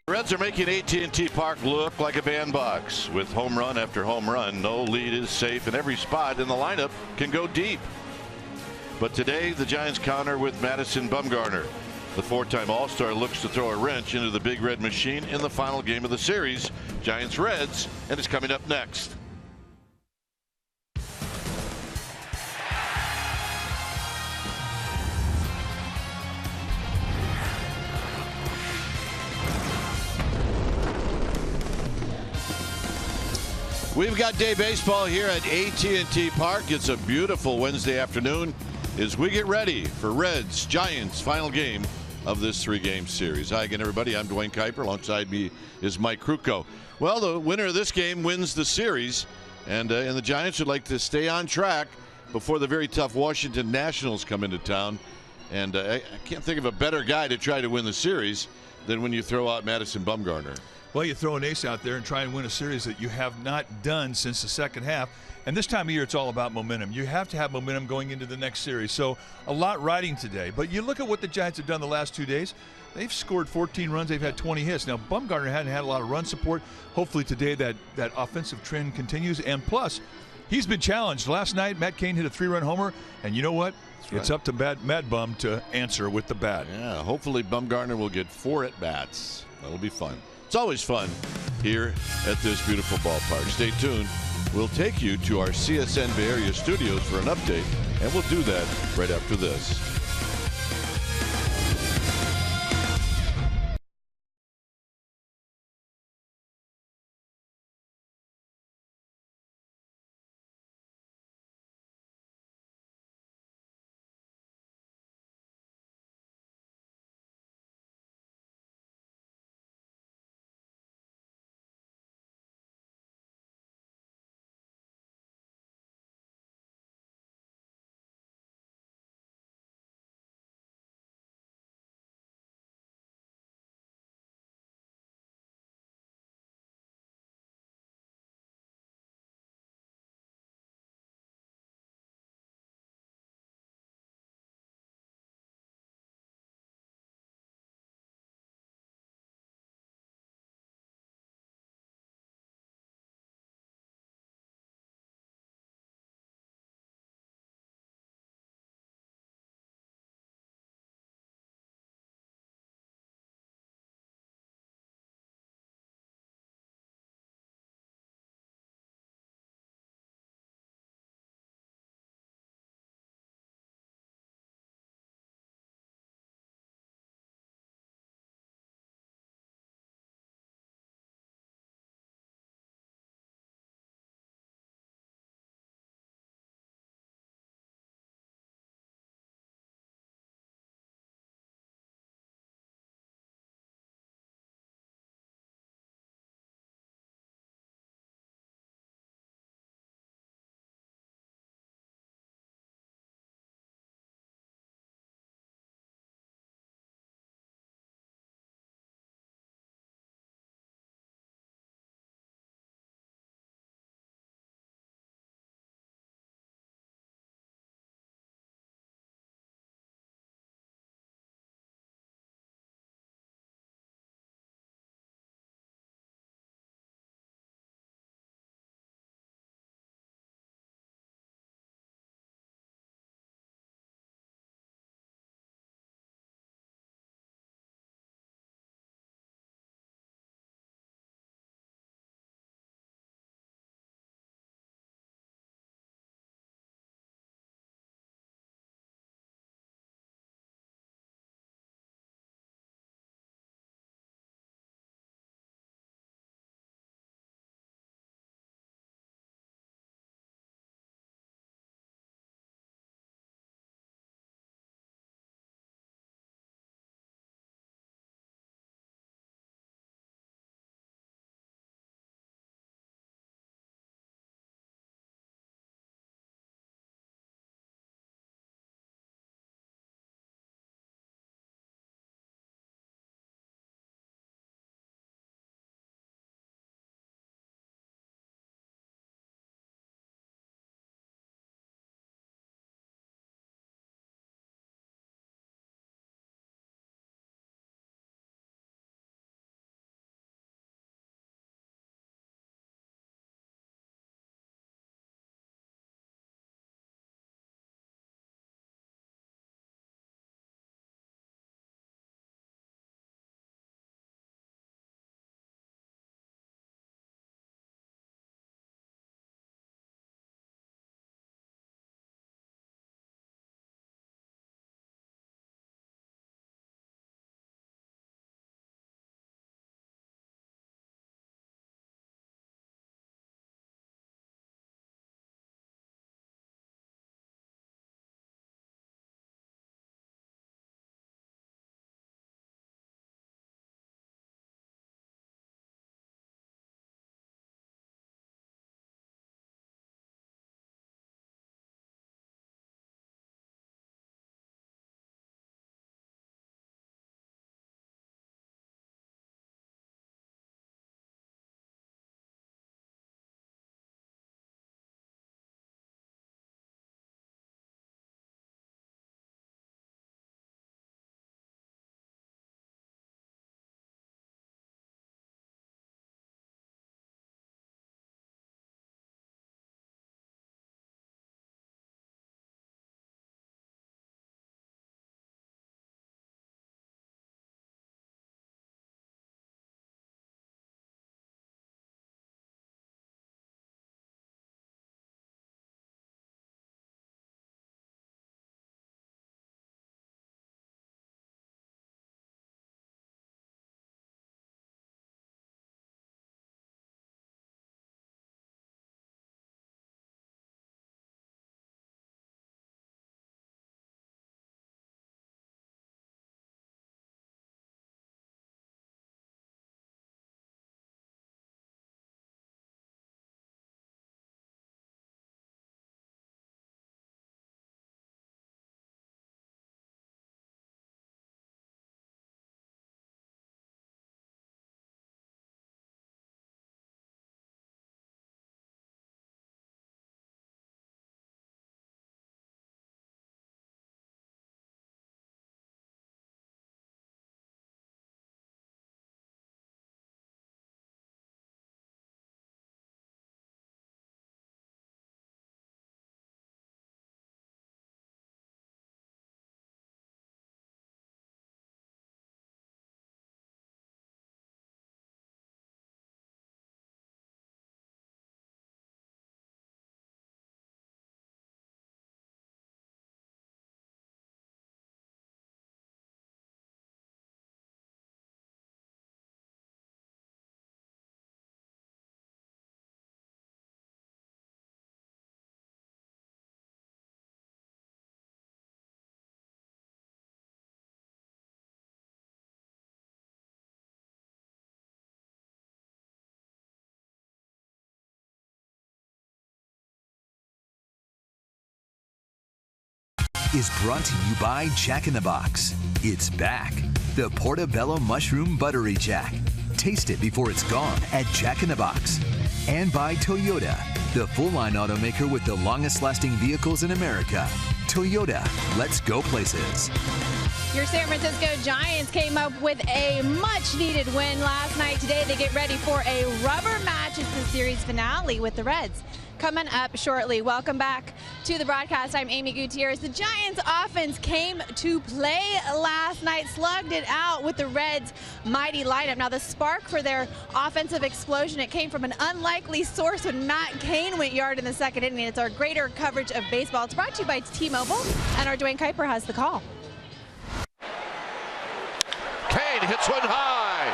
Reds are making AT&T Park look like a bandbox. With home run after home run, no lead is safe, and every spot in the lineup can go deep. But today, the Giants counter with Madison Bumgarner. The four-time All-Star looks to throw a wrench into the Big Red Machine in the final game of the series. Giants-Reds, and it's coming up next. We've got day baseball here at AT&T Park. It's a beautiful Wednesday afternoon as we get ready for Reds Giants final game of this three-game series. Hi again, everybody. I'm Dwayne Kuiper. Alongside me is Mike Krukow. Well, the winner of this game wins the series, and the Giants would like to stay on track before the very tough Washington Nationals come into town. And I can't think of a better guy to try to win the series than when you throw out Madison Bumgarner. Well, you throw an ace out there and try and win a series that you have not done since the second half. And this time of year, it's all about momentum. You have to have momentum going into the next series. So a lot riding today. But you look at what the Giants have done the last 2 days. They've scored 14 runs. They've had 20 hits. Now, Bumgarner hadn't had a lot of run support. Hopefully today that offensive trend continues. And plus, he's been challenged. Last night, Matt Cain hit a 3-run homer. And you know what? Right. It's up to Mad Bum to answer with the bat. Yeah, hopefully Bumgarner will get 4 at-bats. That'll be fun. It's always fun here at this beautiful ballpark. Stay tuned. We'll take you to our CSN Bay Area studios for an update, and we'll do that right after this. is brought to you by Jack in the Box. It's back. The Portobello Mushroom Buttery Jack. Taste it before it's gone at Jack in the Box. And by Toyota, the full-line automaker with the longest-lasting vehicles in America. Toyota, let's go places. Your San Francisco Giants came up with a much-needed win last night. Today they get ready for a rubber match. It's the series finale with the Reds coming up shortly. Welcome back to the broadcast. I'm Amy Gutierrez. The Giants offense came to play last night, slugged it out with the Reds' mighty lineup. Now the spark for their offensive explosion, it came from an unlikely source when Matt Cain went yard in the second inning. It's our greater coverage of baseball. It's brought to you by T-Mobile, and our Dwayne Kuiper has the call. Cain hits one high,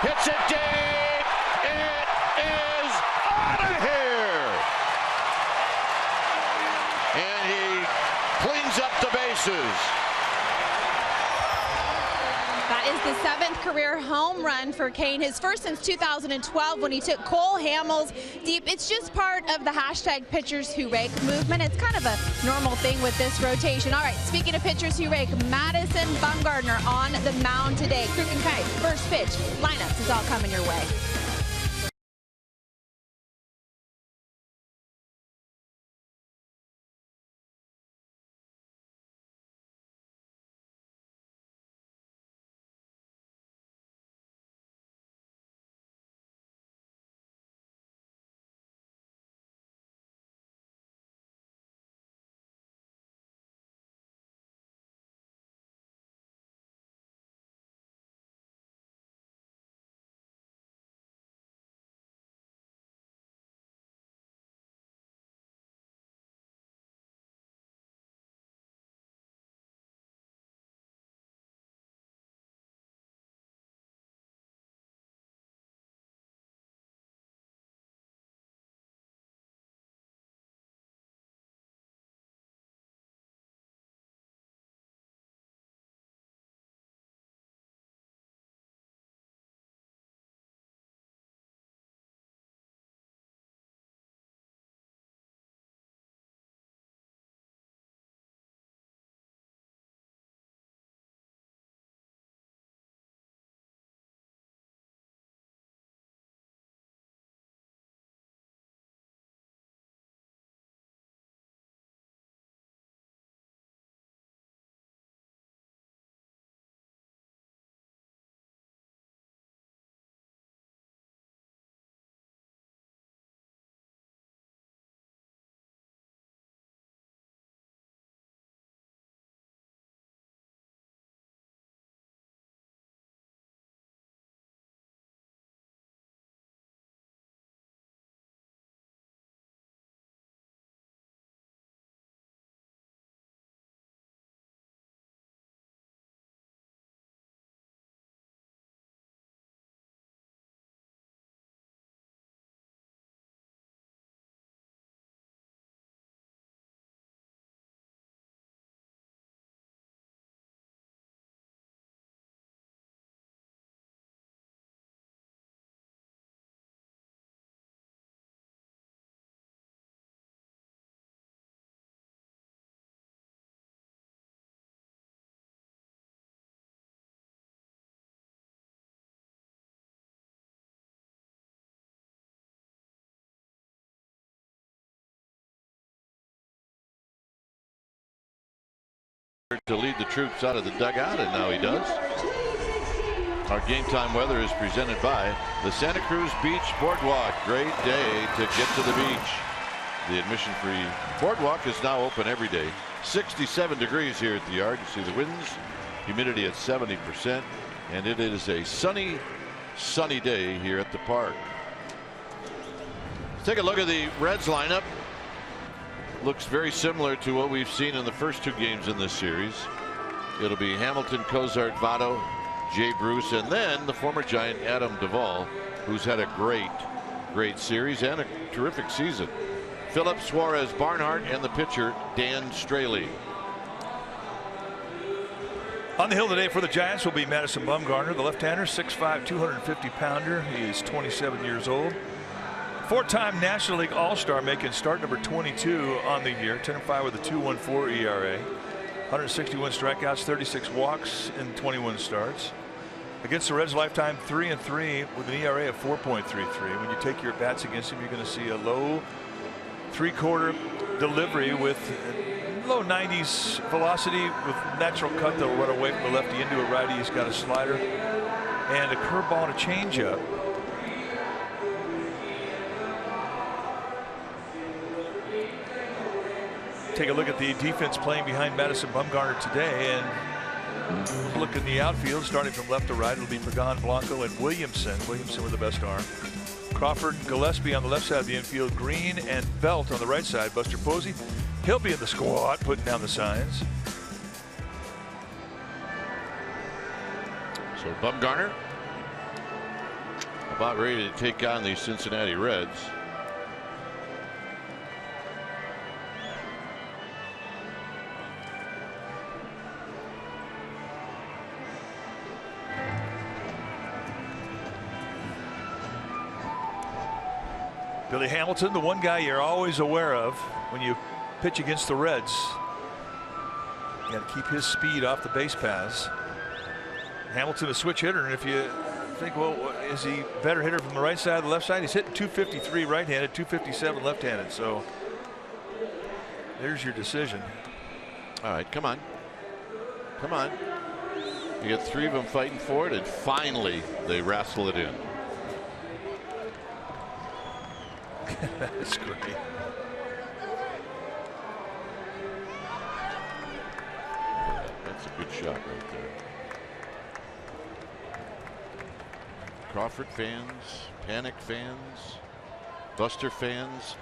hits it deep, it is out of here, and he cleans up the bases. That is the 7th career home run for Cain, his first since 2012 when he took Cole Hamels deep. It's just part of the hashtag pitchers who rake movement. It's kind of a normal thing with this rotation. All right, speaking of pitchers who rake, Madison Bumgarner on the mound today. Krug and Kite, first pitch, lineups is all coming your way. To lead the troops out of the dugout, and now he does. Our game time weather is presented by the Santa Cruz Beach Boardwalk. Great day to get to the beach. The admission-free boardwalk is now open every day. 67 degrees here at the yard. You see the winds, humidity at 70%, and it is a sunny day here at the park. Let's take a look at the Reds lineup. Looks very similar to what we've seen in the first two games in this series. It'll be Hamilton, Cozart, Votto, Jay Bruce, and then the former Giant Adam Duvall, who's had a great series and a terrific season. Phillips, Suarez, Barnhart, and the pitcher Dan Straley. On the hill today for the Giants will be Madison Bumgarner, the left-hander, 6'5", 250-pounder. He is 27 years old. Four-time National League All-Star, making start number 22 on the year, 10-5 with a 2.14 ERA. 161 strikeouts, 36 walks in 21 starts. Against the Reds, lifetime 3-3 with an ERA of 4.33. When you take your bats against him, you're going to see a low 3/4 delivery with low 90s velocity with natural cut that'll run away from the lefty into a righty. He's got a slider and a curveball and a changeup. Take a look at the defense playing behind Madison Bumgarner today, and look in the outfield, starting from left to right. It'll be Pregame, Blanco, and Williamson. Williamson with the best arm. Crawford and Gillespie on the left side of the infield. Green and Belt on the right side. Buster Posey, he'll be in the squad, putting down the signs. So Bumgarner about ready to take on the Cincinnati Reds. Billy Hamilton, the one guy you're always aware of when you pitch against the Reds. You got to keep his speed off the base paths. Hamilton, a switch hitter, and if you think, well, is he better hitter from the right side or the left side? He's hitting 253 right-handed, 257 left-handed. So there's your decision. All right, come on. Come on. You get 3 of them fighting for it, and finally they wrestle it in. That's great. That's a good shot right there. Crawford fans, Panic fans, Buster fans,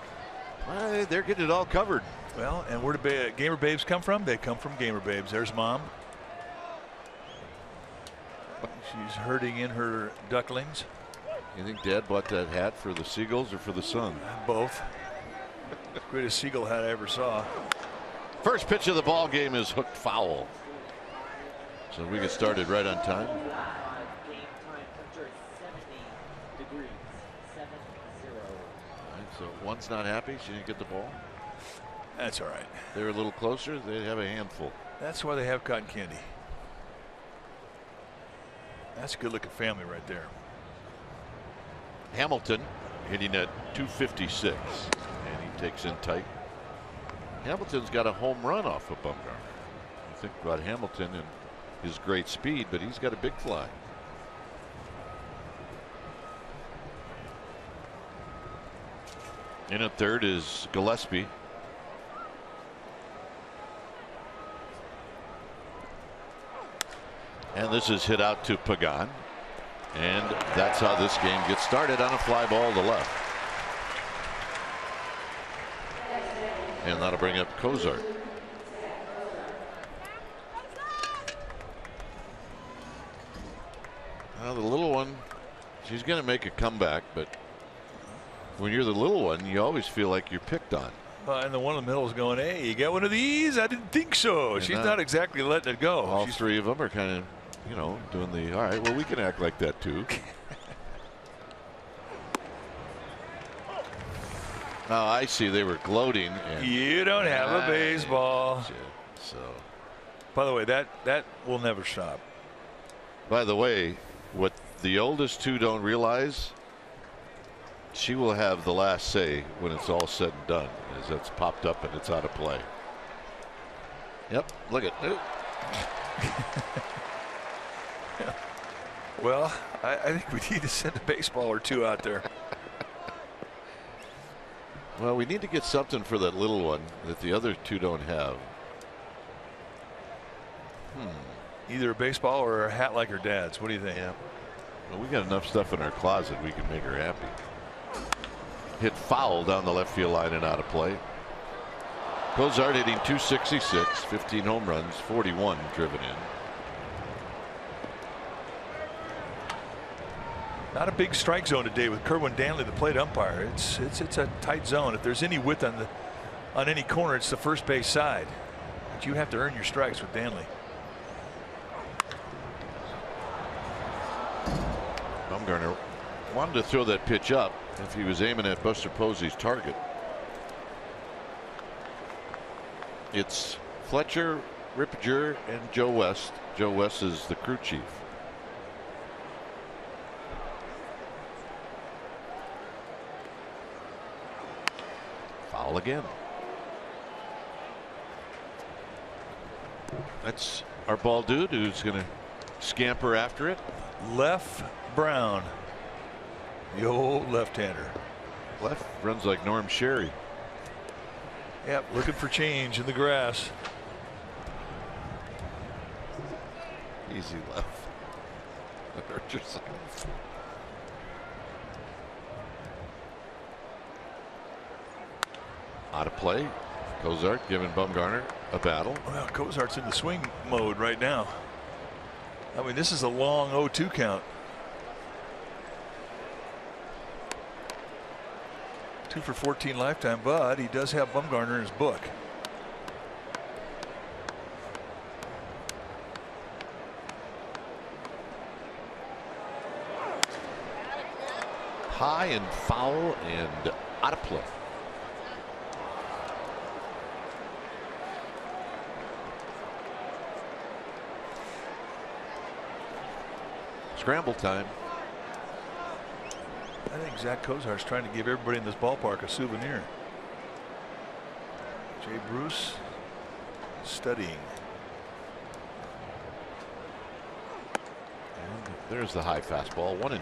well, they're getting it all covered. Well, and where do Gamer Babes come from? They come from Gamer Babes. There's Mom. She's herding in her ducklings. You think Dad bought that hat for the Seagulls or for the Sun? Both. Greatest Seagull hat I ever saw. First pitch of the ball game is hooked foul. So we get started right on time. So one's not happy. She didn't get the ball. That's all right. They're a little closer. They'd have a handful. That's why they have cotton candy. That's a good looking family right there. Hamilton hitting at 256, and he takes in tight. Hamilton's got a home run off of Bumgarner. You think about Hamilton and his great speed, but he's got a big fly. In at third is Gillespie. And this is hit out to Pagan. And that's how this game gets started, on a fly ball to left. And that'll bring up Cozart. Well, the little one, she's going to make a comeback, but when you're the little one, you always feel like you're picked on. And the one in the middle is going, hey, you got one of these? I didn't think so. She's not exactly letting it go. All 3 of them are kind of, you know, doing the, all right, well, we can act like that too. Oh, I see. They were gloating. And you don't have a baseball. So, by the way, that will never stop. By the way, what the oldest 2 don't realize, she will have the last say when it's all said and done, as it's popped up and it's out of play. Yep, look at it. Well, I think we need to send a baseball or 2 out there. Well, we need to get something for that little one that the other 2 don't have. Either a baseball or a hat like her dad's. What do you think? Yeah. Well, we got enough stuff in our closet we can make her happy. Hit foul down the left field line and out of play. Cozart hitting 266, 15 home runs, 41 driven in. Not a big strike zone today with Kerwin Danley, the plate umpire. It's a tight zone. If there's any width on any corner, it's the first base side. But you have to earn your strikes with Danley. Bumgarner wanted to throw that pitch up if he was aiming at Buster Posey's target. It's Fletcher, Rippinger and Joe West. Joe West is the crew chief. Foul again. That's our ball dude who's going to scamper after it. Left Brown, the old left-hander. Left runs like Norm Sherry. Yep, looking for change in the grass. Easy left. Hurt yourself. Out of play. Cozart giving Bumgarner a battle. Well, Cozart's in the swing mode right now. I mean, this is a long 0-2 count. 2 for 14 lifetime, but he does have Bumgarner in his book. High and foul and out of play. Scramble time. I think Zach Cozart's trying to give everybody in this ballpark a souvenir. Jay Bruce studying. And there's the high fastball. 1-2.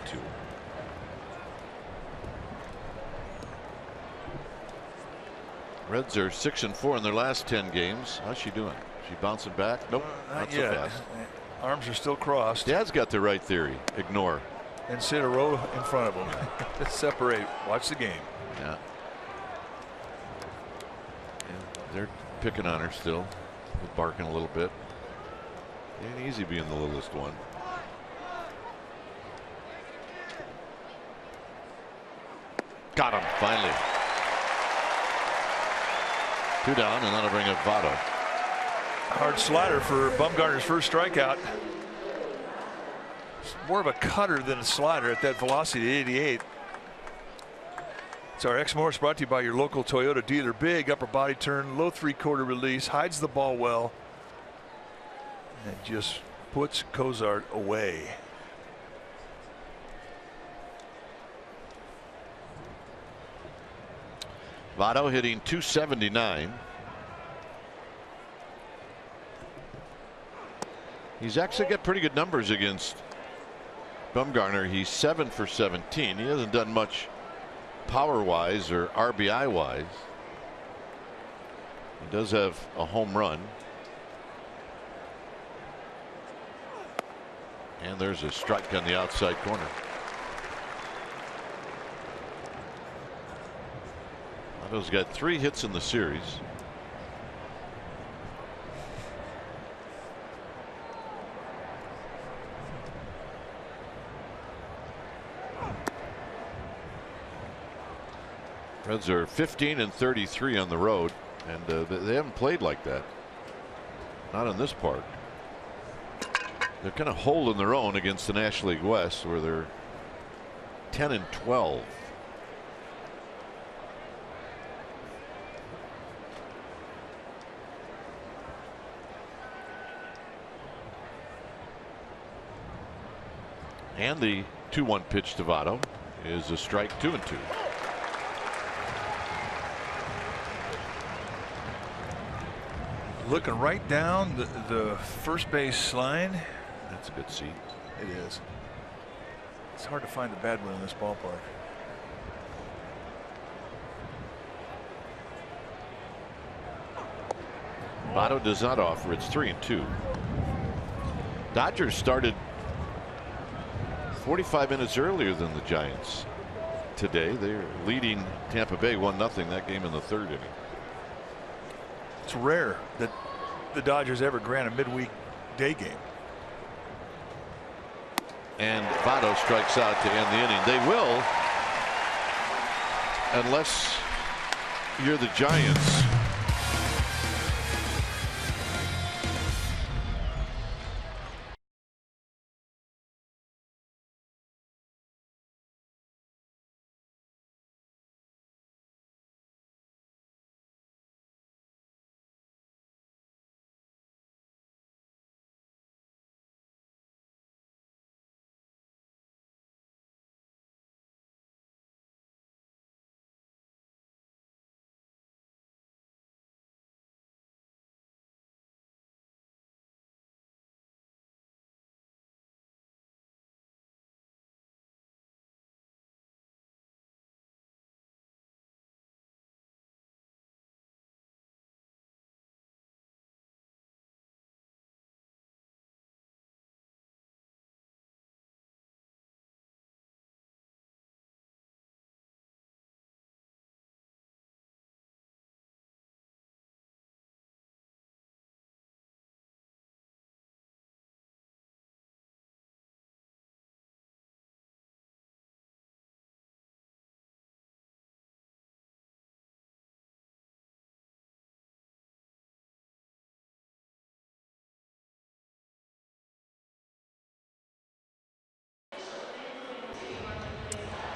Reds are 6-4 in their last 10 games. How's she doing? She bouncing back? Nope, not so fast. Arms are still crossed. Dad's got the right theory. Ignore. And sit a row in front of them. Separate. Watch the game. Yeah. And they're picking on her still. Barking a little bit. Ain't easy being the littlest one. Got him finally. 2 down, and that'll bring up Votto. Hard slider for Bumgarner's first strikeout. It's more of a cutter than a slider at that velocity, 88. It's our X-Morse, brought to you by your local Toyota dealer. Big upper body turn, low 3/4 release, hides the ball well, and just puts Cozart away. Votto hitting .279. He's actually got pretty good numbers against Bumgarner. He's 7 for 17. He hasn't done much power-wise or RBI-wise. He does have a home run. And there's a strike on the outside corner. Votto's got 3 hits in the series. Reds are 15-33 on the road, and they haven't played like that. Not in this park. They're kind of holding their own against the National League West, where they're 10-12. And the 2-1 pitch to Votto is a strike. 2-2. Looking right down the first base line. That's a good seat. It is. It's hard to find a bad one in this ballpark. Votto does not offer. It's 3-2. Dodgers started 45 minutes earlier than the Giants today. They're leading Tampa Bay 1-0 that game in the 3rd inning. It's rare that the Dodgers ever grant a midweek day game. And Votto strikes out to end the inning. They will, unless you're the Giants.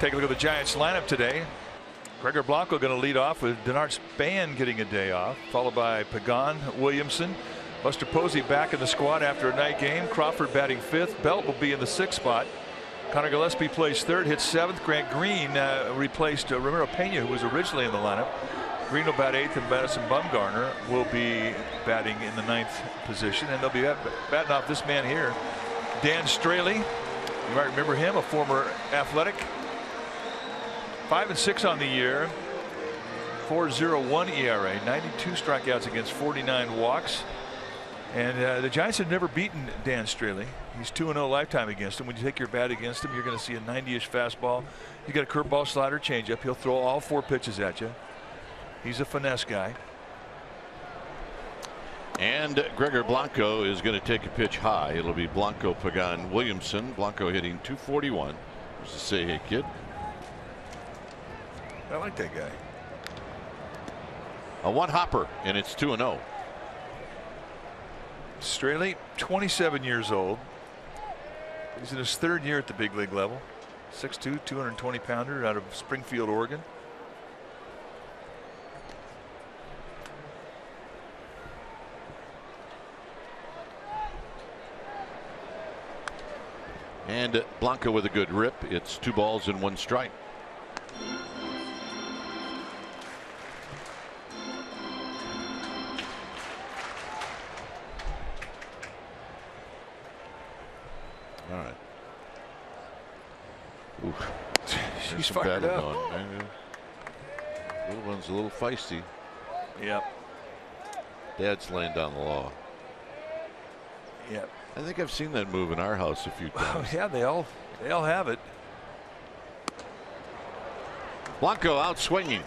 Take a look at the Giants lineup today. Gregor Blanco going to lead off with Denard Span getting a day off, followed by Pagan, Williamson. Buster Posey back in the squad after a night game. Crawford batting 5th. Belt will be in the 6th spot. Connor Gillespie plays 3rd, hits 7th. Grant Green replaced Ramiro Pena, who was originally in the lineup. Green will bat 8th, and Madison Bumgarner will be batting in the 9th position. And they'll be batting off this man here, Dan Straley. You might remember him, a former Athletic. 5-6 on the year. 4.01 ERA, 92 strikeouts against 49 walks. And the Giants have never beaten Dan Straley. He's 2-0 lifetime against him. When you take your bat against him, you're going to see a 90-ish fastball. You got a curveball, slider, changeup. He'll throw all 4 pitches at you. He's a finesse guy. And Gregor Blanco is going to take a pitch high. It'll be Blanco, Pagan, Williamson. Blanco hitting .241. There's the say hey kid. I like that guy. A 1-hopper, and it's 2-0. Straley, 27 years old. He's in his 3rd year at the big league level. 6'2", 220-pounder out of Springfield, Oregon. And Blanco with a good rip. It's 2 balls and 1 strike. All right. Oof. She's fired up. Little one's a little feisty. Yep. Dad's laying down the law. Yep. I think I've seen that move in our house a few times. Oh, yeah, they all have it. Blanco out swinging.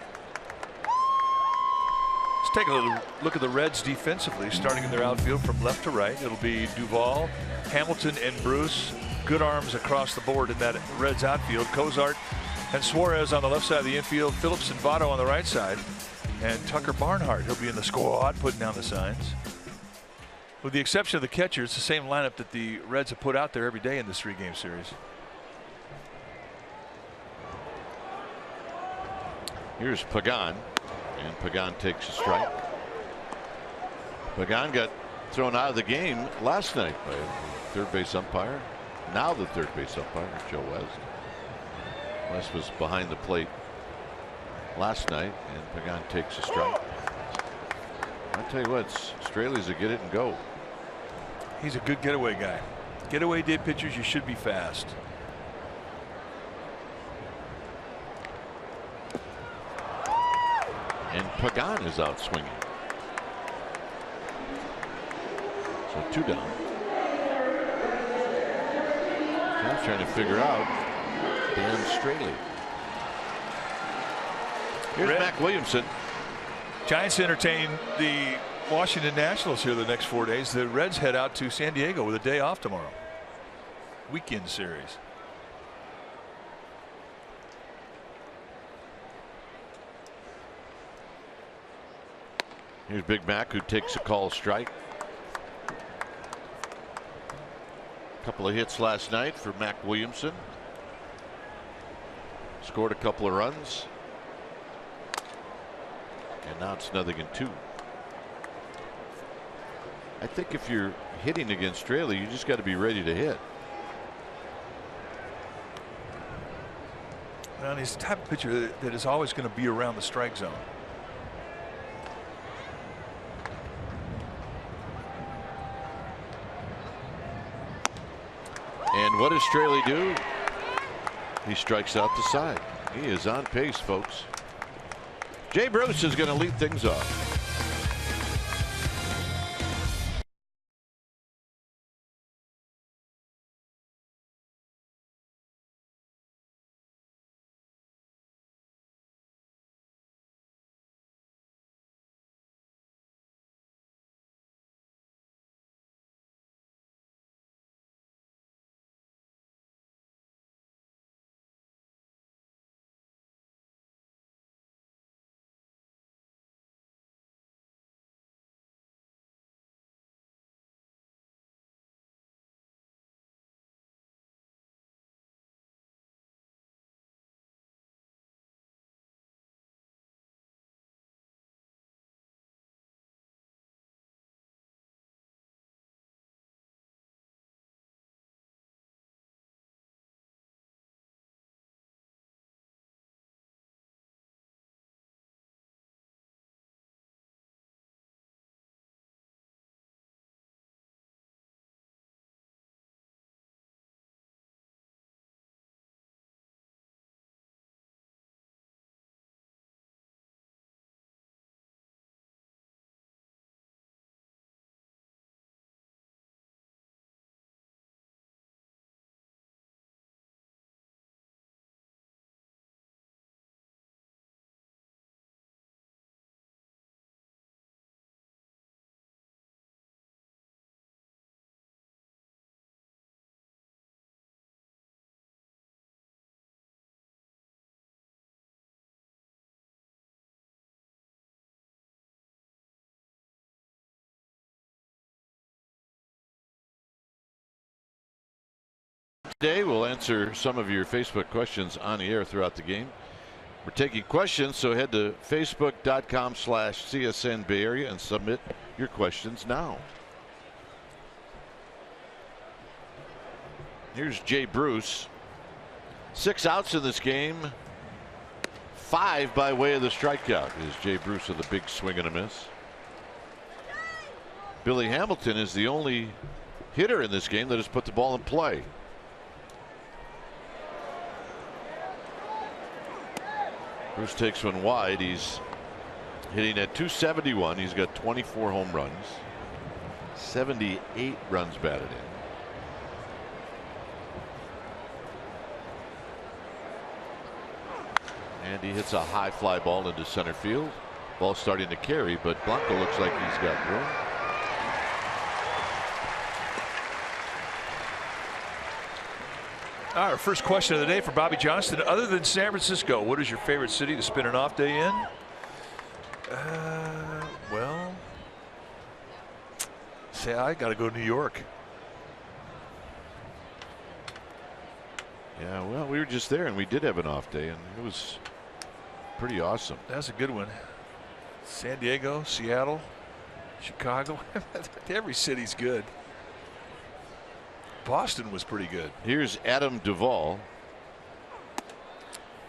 Let's take a little look at the Reds defensively, starting in their outfield from left to right. It'll be Duvall, Hamilton, and Bruce. Good arms across the board in that Reds outfield. Cozart and Suarez on the left side of the infield. Phillips and Votto on the right side. And Tucker Barnhart, he'll be in the squad putting down the signs. With the exception of the catcher, it's the same lineup that the Reds have put out there every day in this 3-game series. Here's Pagan, and Pagan takes a strike. Pagan got thrown out of the game last night by a 3rd base umpire. Now the 3rd base umpire, Joe West. West was behind the plate last night, and Pagan takes a strike. I'll tell you what, Straley's a get it and go. He's a good getaway guy. Getaway day pitchers, you should be fast. And Pagan is out swinging. So 2 down. I'm trying to figure out Dan Straley. Here's Mac Williamson. Giants entertain the Washington Nationals here the next 4 days. The Reds head out to San Diego with a day off tomorrow. Weekend series. Here's Big Mac, who takes a call strike. A couple of hits last night for Mac Williamson. Scored a couple of runs. And now it's 0-2. I think if you're hitting against Straley, you just got to be ready to hit. Well, he's the type of pitcher that is always going to be around the strike zone. And what does Straley do? He strikes out the side. He is on pace, folks. Jay Bruce is going to lead things off. Today we'll answer some of your Facebook questions on the air throughout the game. We're taking questions, so head to facebook.com/CSN Bay Area and submit your questions now. Here's Jay Bruce. 6 outs in this game. 5 by way of the strikeout is Jay Bruce with a big swing and a miss. Billy Hamilton is the only hitter in this game that has put the ball in play. Bruce takes one wide. He's hitting at .271. He's got 24 home runs, 78 runs batted in. And he hits a high fly ball into center field. Ball starting to carry, but Blanco looks like he's got room. Our first question of the day for Bobby Johnston. Other than San Francisco, what is your favorite city to spend an off day in? Well, say I got to go to New York. Yeah, well, we were just there and we did have an off day and it was pretty awesome. That's a good one. San Diego, Seattle, Chicago. Every city's good. Boston was pretty good. Here's Adam Duvall.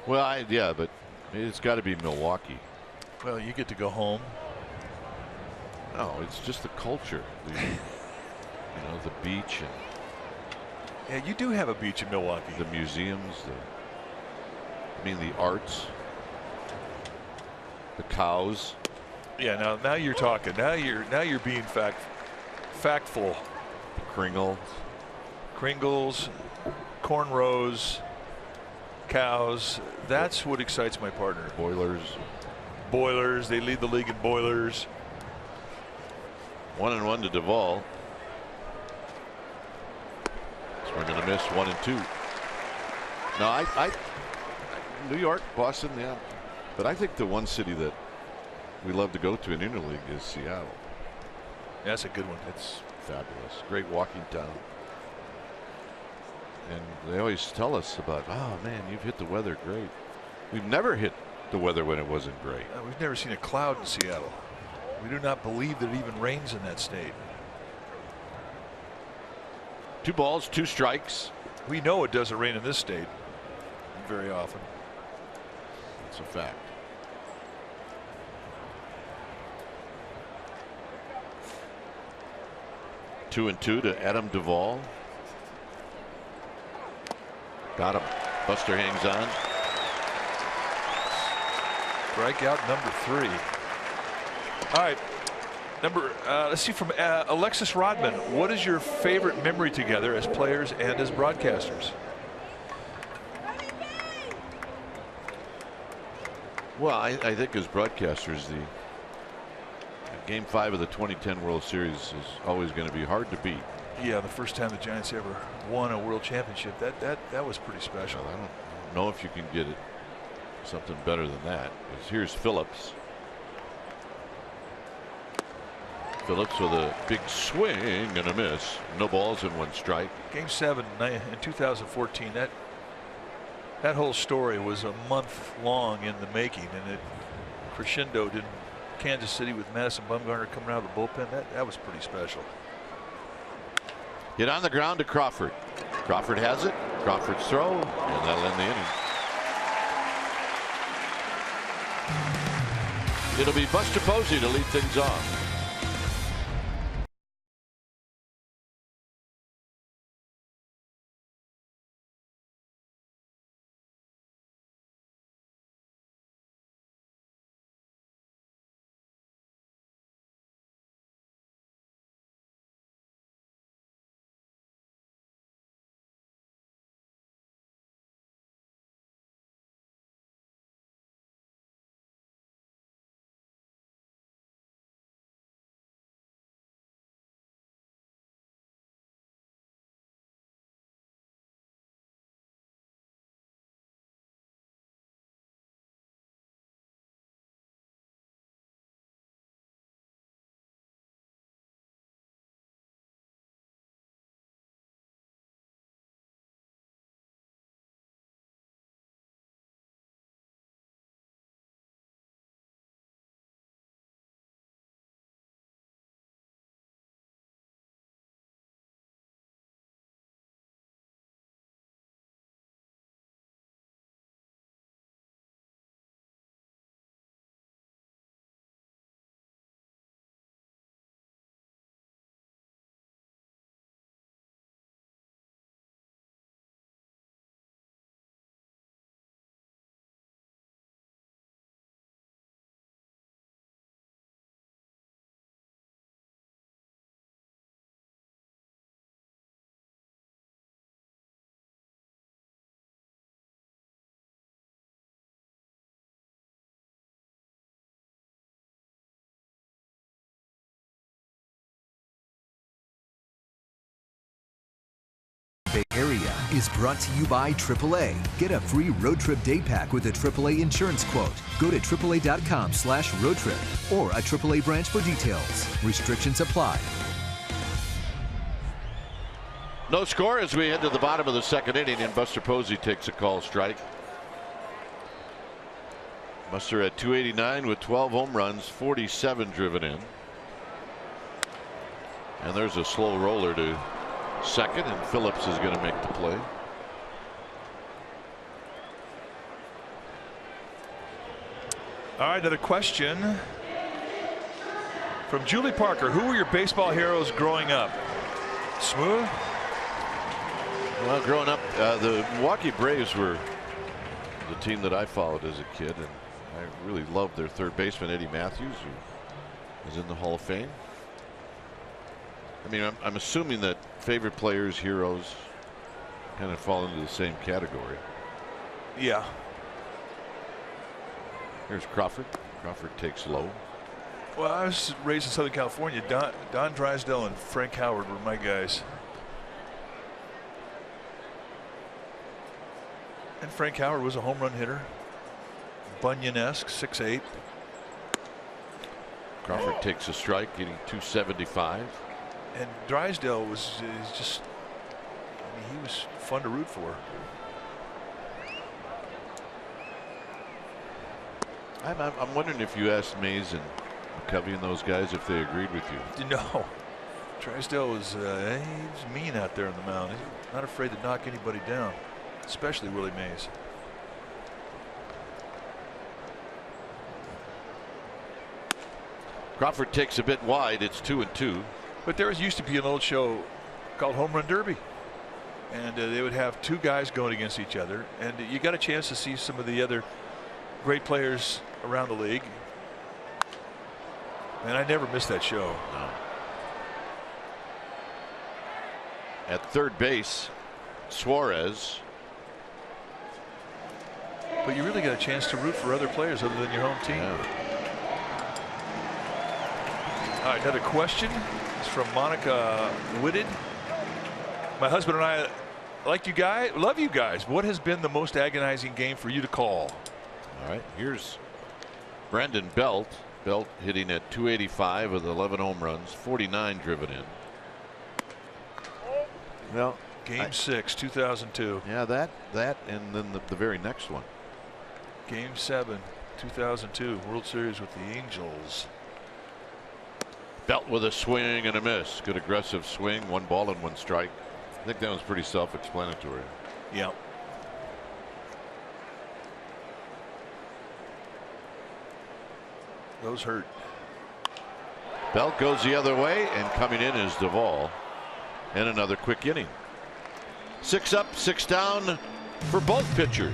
Well, yeah, but it's got to be Milwaukee. Well, you get to go home. No, it's just the culture. The beach and. Yeah, you do have a beach in Milwaukee. The museums, the arts, the cows. Yeah, now you're talking. Now you're being factful. Kringles, cornrows, cows. That's what excites my partner. Boilers. They lead the league in boilers. 1-1 to Duvall. Swing and a miss. 1-2. No, I New York, Boston, yeah, but I think the one city that we love to go to in interleague is Seattle. That's a good one. It's fabulous. Great walking town. And they always tell us about, oh man, you've hit the weather great. We've never hit the weather when it wasn't great. We've never seen a cloud in Seattle. We do not believe that it even rains in that state. 2 balls, 2 strikes. We know it doesn't rain in this state very often. It's a fact. Two and 2 to Adam Duvall. Got him. Buster hangs on. Strikeout number 3. All right. Let's see, from Alexis Rodman. What is your favorite memory together as players and as broadcasters? Well, I think as broadcasters, the Game 5 of the 2010 World Series is always going to be hard to beat. Yeah, the first time the Giants ever won a world championship, that was pretty special. Well, I don't know if you can get it something better than that. Here's Phillips. Phillips with a big swing and a miss. No balls and 1 strike. Game 7 in 2014. That whole story was a month long in the making, and it crescendoed in Kansas City with Madison Bumgarner coming out of the bullpen. That was pretty special. Hit on the ground to Crawford. Crawford has it. Crawford's throw, and that'll end the inning. It'll be Buster Posey to lead things off. is brought to you by AAA. Get a free road trip day pack with a AAA insurance quote. Go to AAA.com/road trip or a AAA branch for details. Restrictions apply. No score as we head to the bottom of the second inning, and Buster Posey takes a call strike. Buster at 289 with 12 home runs, 47 driven in. And there's a slow roller to second, and Phillips is going to make the play. All right, another question from Julie Parker. Who were your baseball heroes growing up? Smooth? Well, growing up, the Milwaukee Braves were the team that I followed as a kid, and I really loved their third baseman, Eddie Matthews, who is in the Hall of Fame. I mean, I'm assuming that favorite players, heroes, kind of fall into the same category. Yeah. Here's Crawford. Crawford takes low. Well, I was raised in Southern California. Don Drysdale and Frank Howard were my guys. And Frank Howard was a home run hitter. Bunyan-esque, 6'8". Crawford takes a strike, getting 275. And Drysdale was just, I mean, he was fun to root for. I'm wondering if you asked Mays and McCovey and those guys if they agreed with you. No. Drysdale was he's mean out there on the mound. He's not afraid to knock anybody down, especially Willie Mays. Crawford takes a bit wide. It's 2-2. But there used to be an old show called Home Run Derby, and they would have two guys going against each other, and you got a chance to see some of the other great players around the league. And I never missed that show. No. At third base, Suarez. But you really got a chance to root for other players other than your home team. Yeah. All right, another question. It's from Monica Whitted. My husband and I like you guys, love you guys. What has been the most agonizing game for you to call? All right, here's Brandon Belt. Belt hitting at 285 with 11 home runs, 49 driven in. Well, Game 6, 2002. Yeah, that and then the very next one. Game 7, 2002, World Series with the Angels. Belt with a swing and a miss. Good aggressive swing, 1 ball and 1 strike. I think that was pretty self-explanatory. Yeah. Those hurt. Belt goes the other way, and coming in is Duvall. And another quick inning. 6 up, 6 down for both pitchers.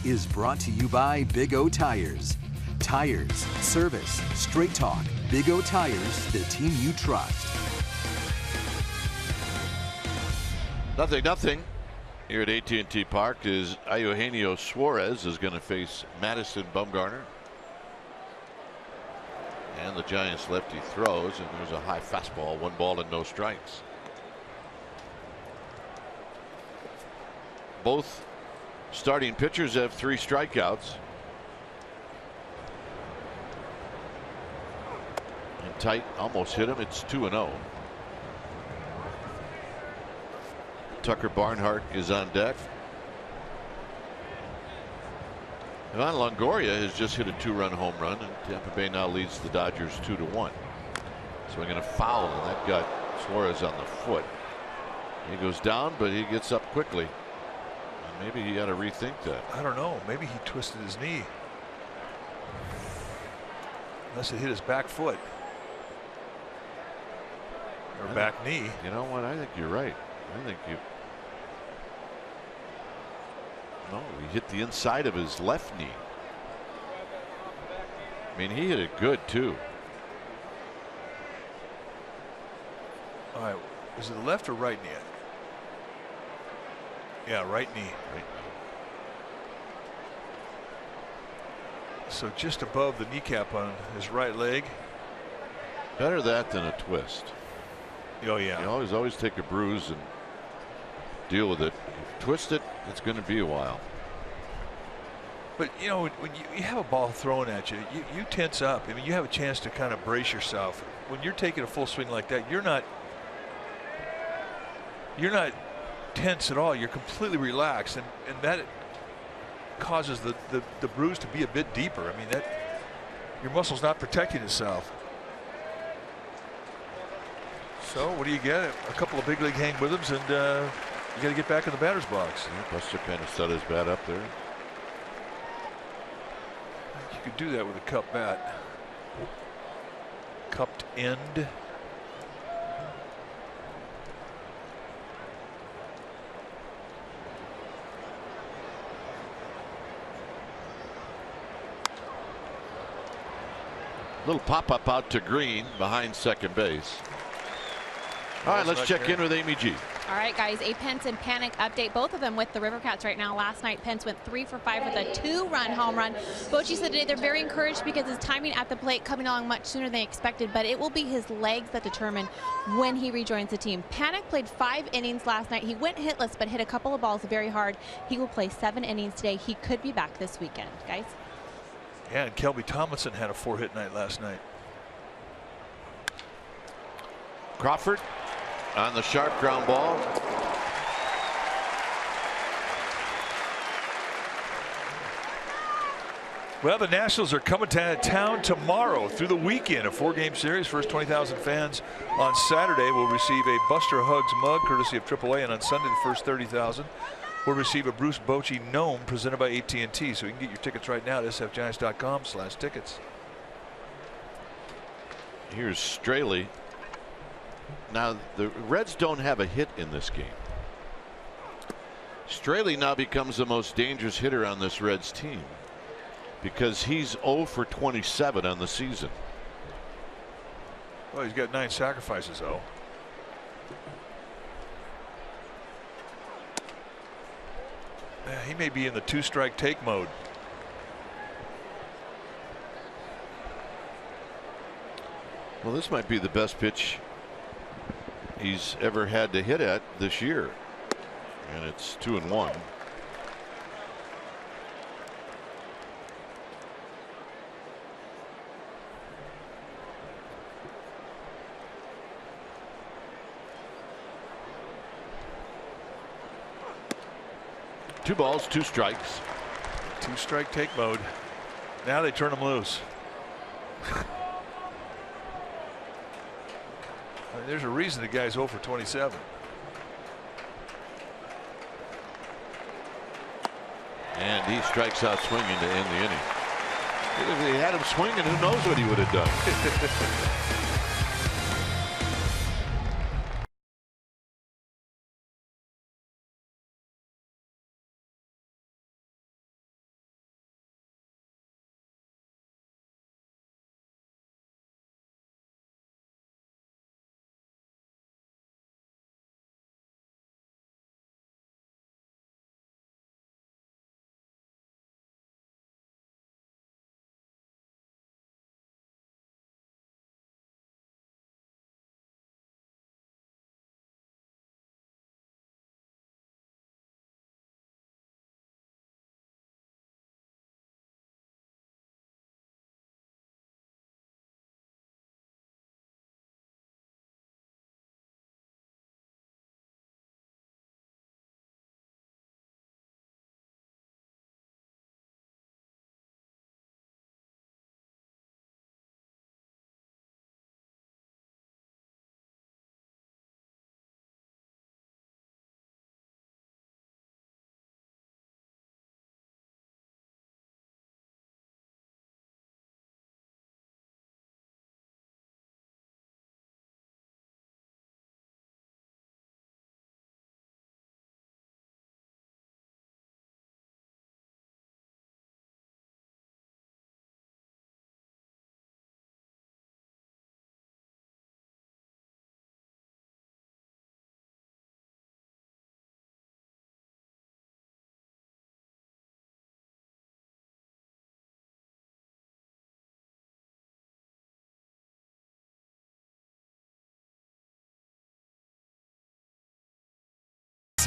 is brought to you by Big O Tires. Tires, service, straight talk. Big O Tires, the team you trust. 0-0 here at AT&T Park is Eugenio Suarez is going to face Madison Bumgarner. And the Giants lefty throws, and there's a high fastball, 1 ball and no strikes. Both starting pitchers have 3 strikeouts. And tight, almost hit him. It's 2-0. Tucker Barnhart is on deck. Ivan Longoria has just hit a 2-run home run, and Tampa Bay now leads the Dodgers 2-1. Swinging a foul, and that got Suarez on the foot. He goes down, but he gets up quickly. And maybe he ought to rethink that. I don't know. Maybe he twisted his knee. Unless it hit his back foot. Or back knee. You know what? I think you're right. I think you. No, he hit the inside of his left knee. I mean, he hit it good too. All right, is it the left or right knee? Yeah, right knee. Right. So just above the kneecap on his right leg. Better that than a twist. Oh yeah. You always take a bruise and deal with it. If you twist it, it's going to be a while. But you know, when you have a ball thrown at you, you tense up. I mean, you have a chance to kind of brace yourself. When you're taking a full swing like that, you're not tense at all. You're completely relaxed, and that causes the bruise to be a bit deeper. I mean, that your muscle's not protecting itself. So what do you get? A couple of big league hang rhythms, and you got to get back in the batter's box. Yeah, Buster kind of set his bat up there. You could do that with a cup bat. Cupped end. Little pop-up out to Green behind second base. All right, let's check in with Amy G. All right, guys, a Pence and Panic update. Both of them with the River Cats right now. Last night, Pence went 3 for 5 with a 2-run home run. Bochy said today they're very encouraged because his timing at the plate coming along much sooner than expected, but it will be his legs that determine when he rejoins the team. Panic played 5 innings last night. He went hitless, but hit a couple of balls very hard. He will play 7 innings today. He could be back this weekend, guys. Yeah, and Kelby Tomlinson had a 4-hit night last night. Crawford on the sharp ground ball. Well, the Nationals are coming to town tomorrow through the weekend. A 4-game series. First 20,000 fans on Saturday will receive a Buster Hugs mug courtesy of AAA, and on Sunday the first 30,000 will receive a Bruce Bochy gnome presented by AT&T. So you can get your tickets right now at sfgiants.com/tickets. Here's Straley. Now the Reds don't have a hit in this game. Straley now becomes the most dangerous hitter on this Reds team because he's 0 for 27 on the season. Well, he's got 9 sacrifices though. He may be in the 2-strike take mode. Well, this might be the best pitch he's ever had to hit at this year, and it's 2-1. Two balls, 2 strikes. 2-strike take mode. Now they turn him loose. There's a reason the guy's 0 for 27. And he strikes out swinging to end the inning. If he had him swinging, who knows what he would have done.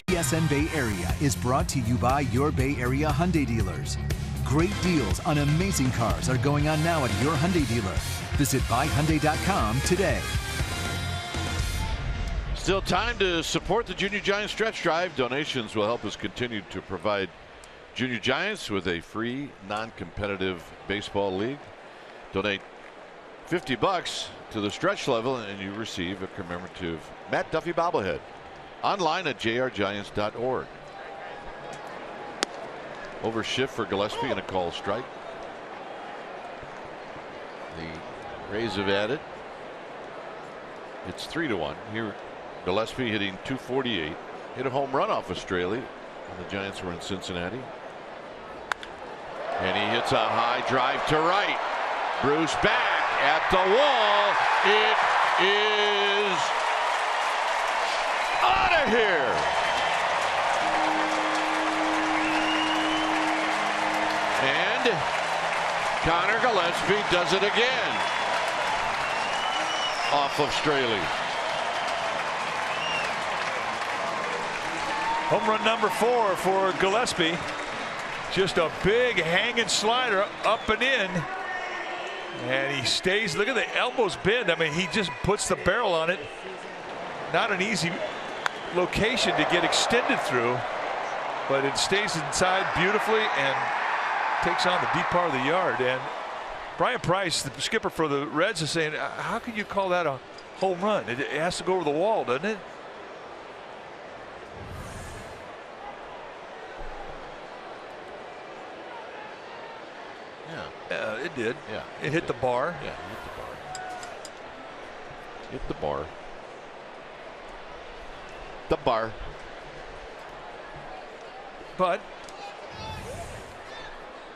CSN Bay Area is brought to you by your Bay Area Hyundai dealers. Great deals on amazing cars are going on now at your Hyundai dealer. Visit buyhyundai.com today. Still time to support the Junior Giants Stretch Drive. Donations will help us continue to provide Junior Giants with a free, non-competitive baseball league. Donate $50 to the stretch level and you receive a commemorative Matt Duffy bobblehead. Online at jrgiants.org. Over shift for Gillespie and a call strike. The Rays have added. It's 3-1. Here Gillespie hitting .248. Hit a home run off of Straley when the Giants were in Cincinnati. And he hits a high drive to right. Bruce back at the wall. It is out of here. And Connor Gillespie does it again off of Straley. Home run number 4 for Gillespie. Just a big hanging slider up and in. And he stays. Look at the elbows bend. I mean, he just puts the barrel on it. Not an easy location to get extended through, but it stays inside beautifully and takes on the deep part of the yard. And Brian Price, the skipper for the Reds, is saying, how can you call that a home run? It has to go over the wall, doesn't it? It did. Yeah. It hit the bar. Yeah, hit the bar. Hit the bar. The bar. But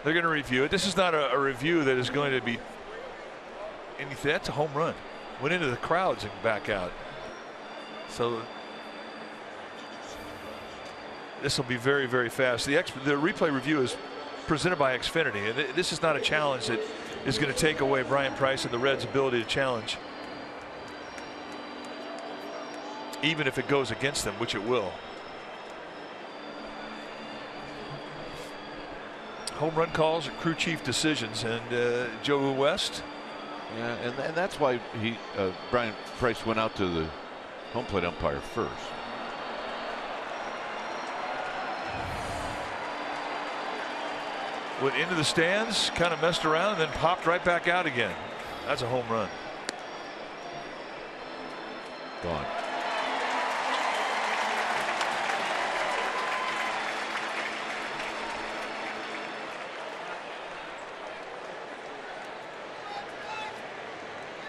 they're going to review it. This is not a review that is going to be anything. That's a home run. Went into the crowds and back out. So this will be very, very fast. The replay review is presented by Xfinity, and this is not a challenge that is going to take away Brian Price and the Reds' ability to challenge, even if it goes against them, which it will. Home run calls are crew chief decisions, and Joe West. Yeah, and that's why Brian Price went out to the home plate umpire first. Went into the stands, kind of messed around, and then popped right back out again. That's a home run. Gone.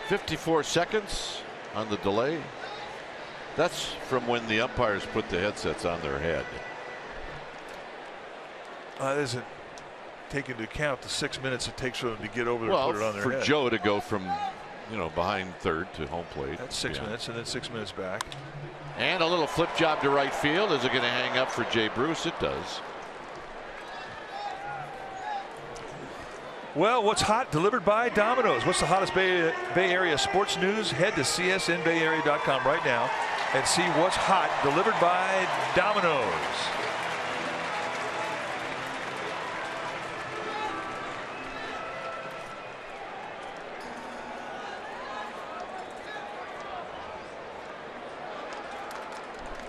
.54 seconds on the delay. That's from when the umpires put the headsets on their head. That isn't take into account the 6 minutes it takes for them to get over there and put it on their head. For Joe to go from behind third to home plate. That's 6 minutes, and then 6 minutes back. And a little flip job to right field. Is it going to hang up for Jay Bruce? It does. Well, what's hot delivered by Domino's? What's the hottest Bay Area sports news? Head to csnbayarea.com right now and see what's hot delivered by Domino's.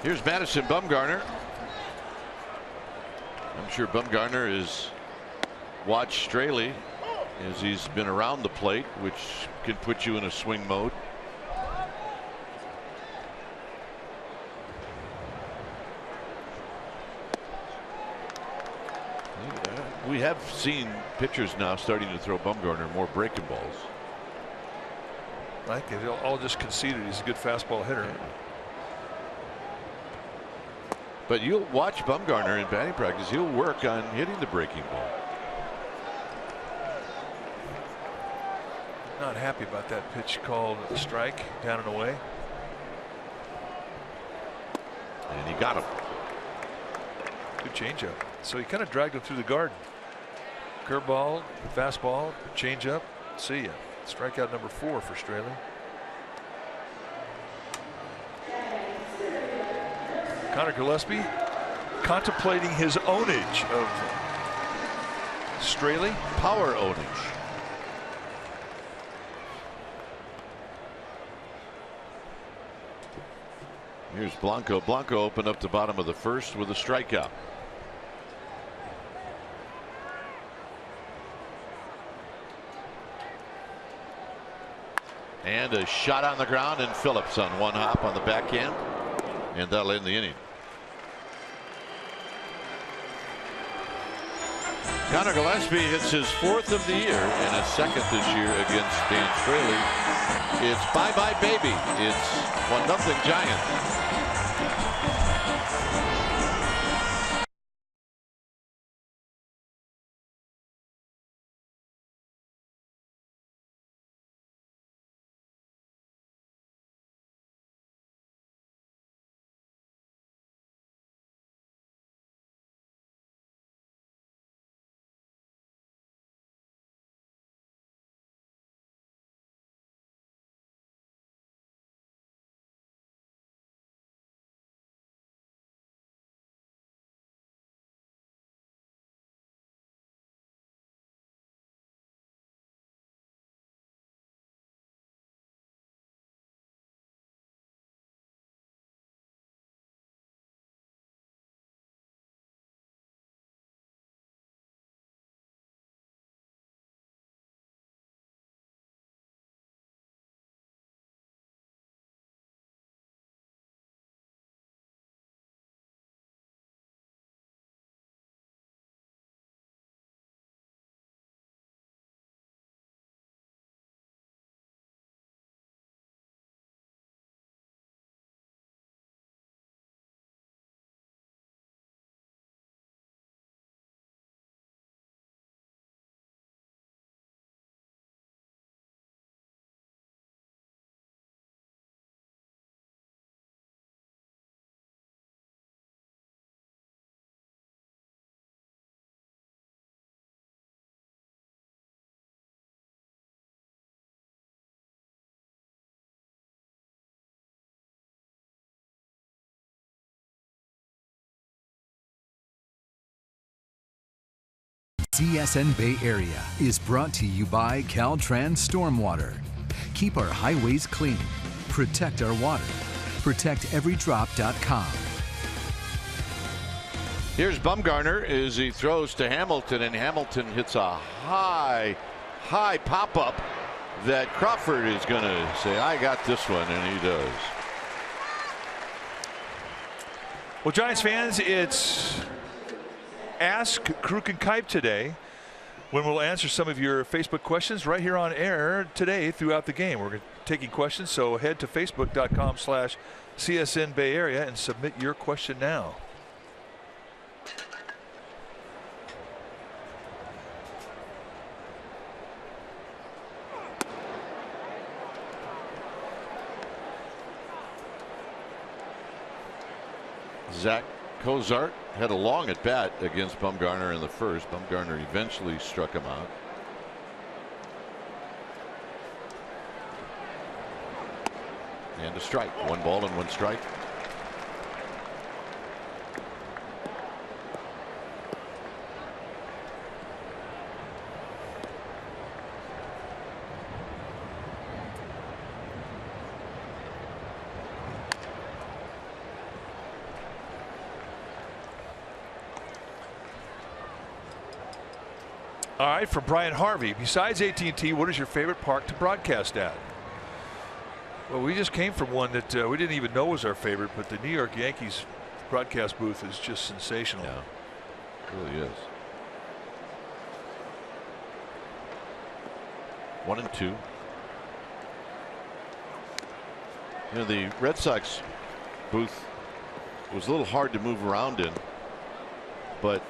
Here's Madison Bumgarner. I'm sure Bumgarner has watched Straley as he's been around the plate, which can put you in a swing mode. We have seen pitchers now starting to throw Bumgarner more breaking balls. I think they've all just conceded he's a good fastball hitter. But you'll watch Bumgarner in batting practice. He'll work on hitting the breaking ball. Not happy about that pitch called a strike, down and away. And he got him. Good changeup. So he kind of dragged him through the garden. Curveball, fastball, changeup. See ya. Strikeout number 4 for Straley. Connor Gillespie contemplating his ownage of Straley. Power ownage. Here's Blanco. Blanco opened up the bottom of the first with a strikeout. And a shot on the ground, and Phillips on one hop on the backhand, and that'll end the inning. Connor Gillespie hits his 4th of the year and a 2nd this year against Dan Straley. It's bye-bye baby. It's 1-0 Giants. CSN Bay Area is brought to you by Caltrans Stormwater. Keep our highways clean. Protect our water. ProtectEveryDrop.com. Here's Bumgarner as he throws to Hamilton, and Hamilton hits a high pop-up that Crawford is going to say, I got this one, and he does. Well, Giants fans, it's Ask Kruk and Kipe today, when we'll answer some of your Facebook questions right here on air today throughout the game. We're taking questions, so head to facebook.com/CSN Bay Area and submit your question now. Zach Cozart had a long at bat against Bumgarner in the first. Bumgarner eventually struck him out. And a strike. 1 ball and 1 strike. All right, from Brian Harvey. Besides AT&T, what is your favorite park to broadcast at? Well, we just came from one that we didn't even know was our favorite, but the New York Yankees broadcast booth is just sensational. Yeah, it really is. 1-2. You know, the Red Sox booth was a little hard to move around in, but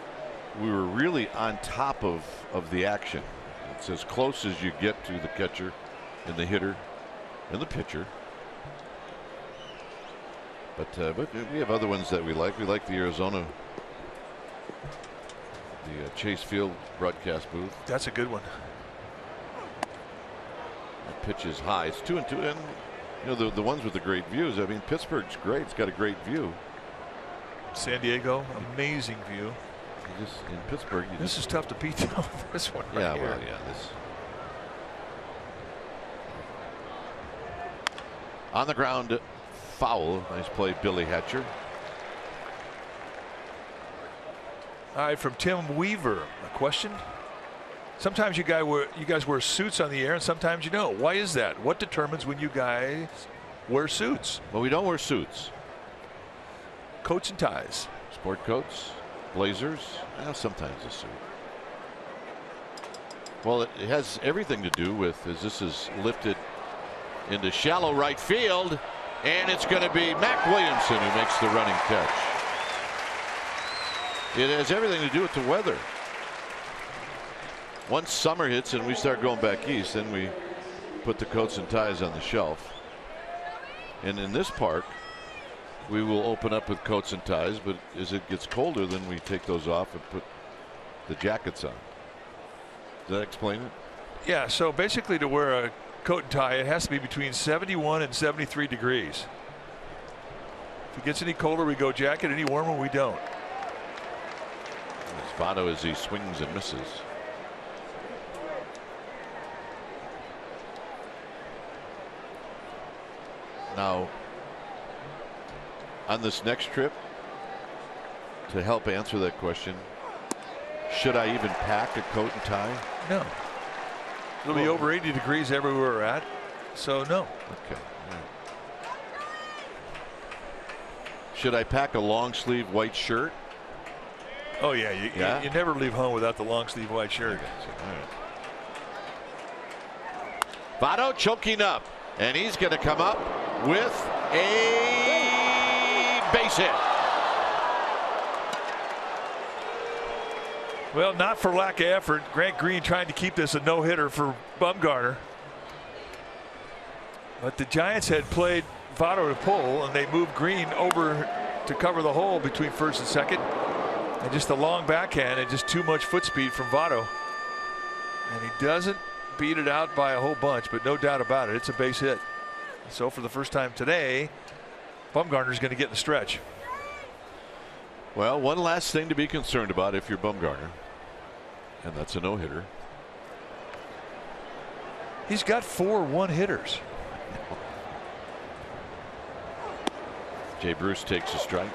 we were really on top of the action. It's as close as you get to the catcher and the hitter and the pitcher. But we have other ones that we like. We like the Arizona, the Chase Field broadcast booth. That's a good one. That pitch is high. It's 2-2, and you know the ones with the great views. I mean, Pittsburgh's great. It's got a great view. San Diego, amazing view. Just in Pittsburgh. This is tough to beat though. This one. Right Yeah, here. well, yeah. This. On the ground, foul. Nice play, Billy Hatcher. All right, from Tim Weaver, a question. Sometimes you guys wear suits on the air, and sometimes you don't. Why is that? What determines when you guys wear suits? Well, we don't wear suits. Coats and ties. Sport coats, blazers, sometimes a suit. Well, it has everything to do with as this is lifted into shallow right field, and it's going to be Mac Williamson who makes the running catch. It has everything to do with the weather. Once summer hits and we start going back east, then we put the coats and ties on the shelf. And in this park, we will open up with coats and ties, but as it gets colder, then we take those off and put the jackets on. Does that explain it? Yeah, so basically to wear a coat and tie, it has to be between 71 and 73 degrees. If it gets any colder, we go jacket. Any warmer, we don't. Votto as he swings and misses. Now, on this next trip, to help answer that question, should I even pack a coat and tie? No. It'll be over 80 degrees everywhere we're at, so no. Okay. Right. Should I pack a long sleeve white shirt? Oh yeah, you never leave home without the long sleeve white shirt. Right. Votto choking up, and he's going to come up with a base hit. Well, not for lack of effort. Grant Green trying to keep this a no-hitter for Bumgarner. But the Giants had played Votto to pull, and they moved Green over to cover the hole between first and second. And just a long backhand and just too much foot speed from Votto. And he doesn't beat it out by a whole bunch, but no doubt about it, it's a base hit. So for the first time today, Bumgarner's going to get in the stretch. Well, one last thing to be concerned about if you're Bumgarner, and that's a no-hitter. He's got 4 one-hitters. Jay Bruce takes a strike.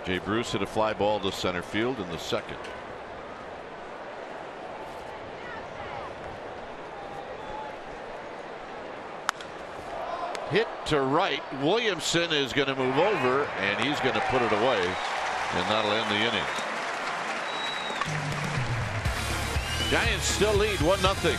Jay Bruce hit a fly ball to center field in the second. Hit to right. Williamson is going to move over, and he's going to put it away, and that'll end the inning. Giants still lead 1-0.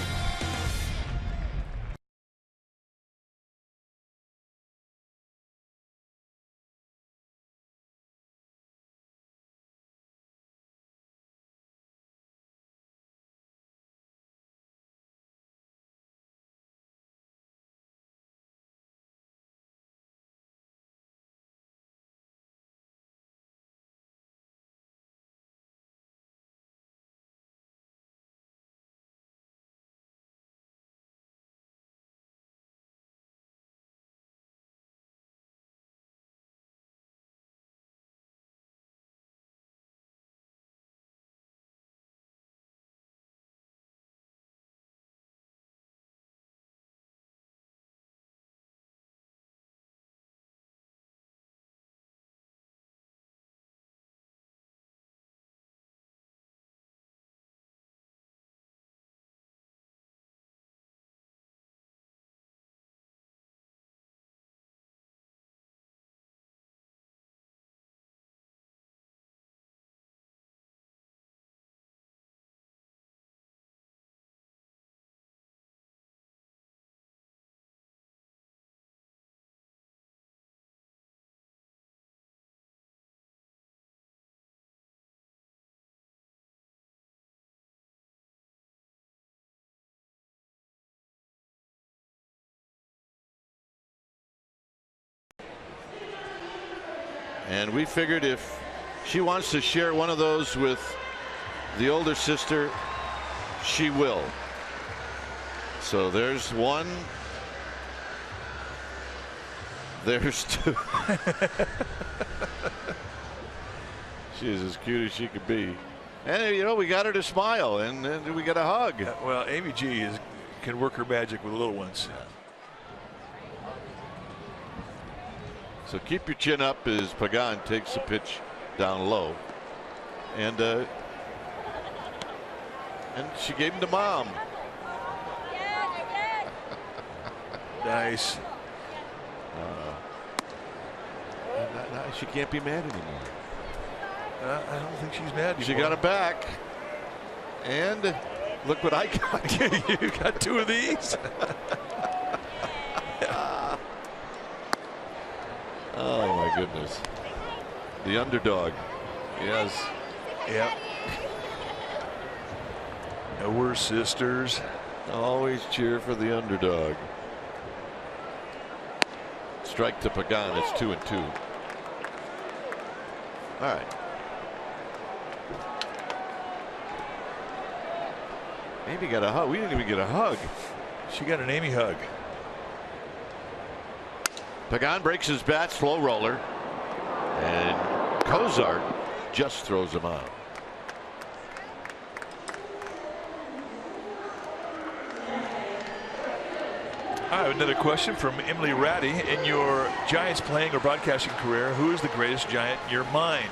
And we figured if she wants to share one of those with the older sister, she will. So there's one There's two. She's as cute as she could be. And, you know, we got her to smile, and we got a hug. Well, Amy G can work her magic with little ones. So keep your chin up as Pagan takes the pitch down low. And she gave him to Mom. Nice. She can't be mad anymore. I don't think she's mad anymore. She got it back. And look what I got. You got two of these. Oh my goodness. The underdog. Yes. Yep. And we're sisters. Always cheer for the underdog. Strike to Pagan. It's 2-2. All right. Maybe got a hug. We didn't even get a hug. She got an Amy hug. Pagan breaks his bat, slow roller, and Cozart just throws him out. I have another question from Emily Ratty. In your Giants playing or broadcasting career, who is the greatest Giant in your mind?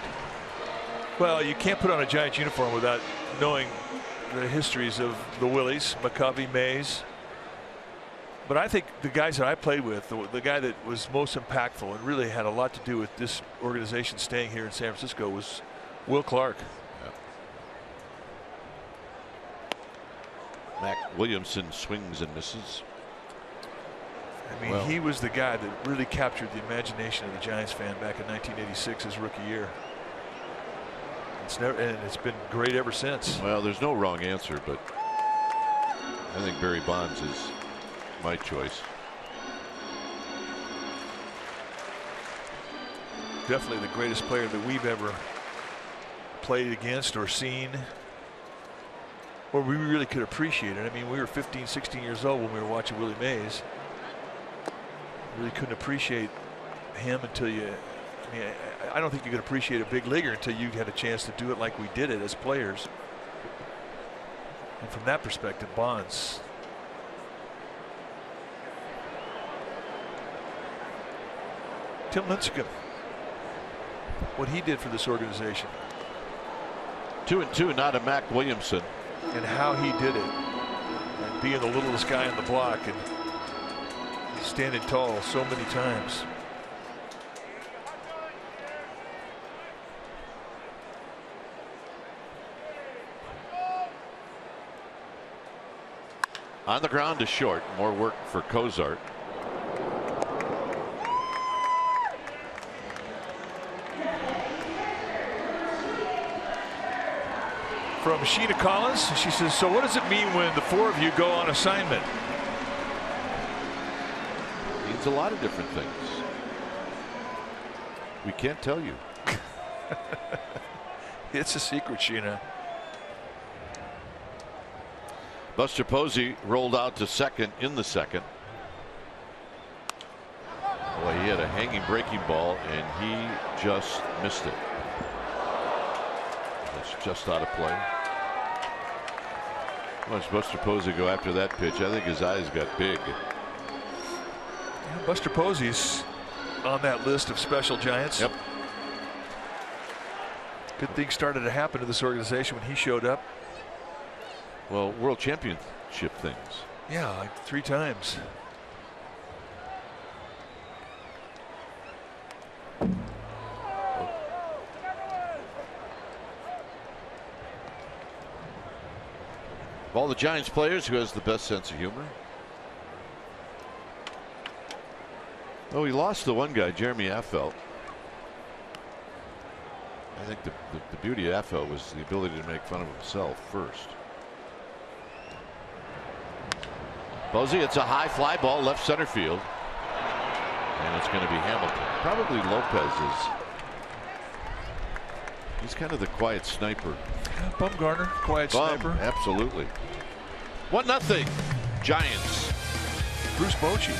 Well, you can't put on a Giants uniform without knowing the histories of the Willies, McCovey, Mays. But I think the guys that I played with, the guy that was most impactful and really had a lot to do with this organization staying here in San Francisco was Will Clark. Yeah. Mac Williamson swings and misses. I mean, he was the guy that really captured the imagination of the Giants fan back in 1986, his rookie year. It's been great ever since. Well, there's no wrong answer, but I think Barry Bonds is my choice. Definitely the greatest player that we've ever played against or seen, or we really could appreciate it. I mean, we were 15, 16 years old when we were watching Willie Mays. Really couldn't appreciate him until you. I mean, I don't think you could appreciate a big leaguer until you had a chance to do it like we did it as players. And from that perspective, Bonds. Tim Lincecum, what he did for this organization. 2-2, not a Mac Williamson. And how he did it. And being the littlest guy on the block and standing tall so many times. On the ground to short. More work for Cozart. From Sheena Collins, she says, so what does it mean when the four of you go on assignment? It means a lot of different things. We can't tell you. It's a secret, Sheena. Buster Posey rolled out to second in the second. Boy, he had a hanging breaking ball and he just missed it. That's just out of play. Watch Buster Posey go after that pitch. I think his eyes got big. Yeah, Buster Posey's on that list of special Giants. Yep. Good things started to happen to this organization when he showed up. Well, world championship things. Yeah, like 3 times. Of all the Giants players, who has the best sense of humor? Oh, he lost the one guy, Jeremy Affeldt. I think the beauty of Affeldt was the ability to make fun of himself first. Posey, it's a high fly ball left center field. And it's going to be Hamilton. Probably Lopez is. He's kind of the quiet sniper. Bumgarner, quiet sniper. Absolutely. 1-0 Giants. Bruce Bochy.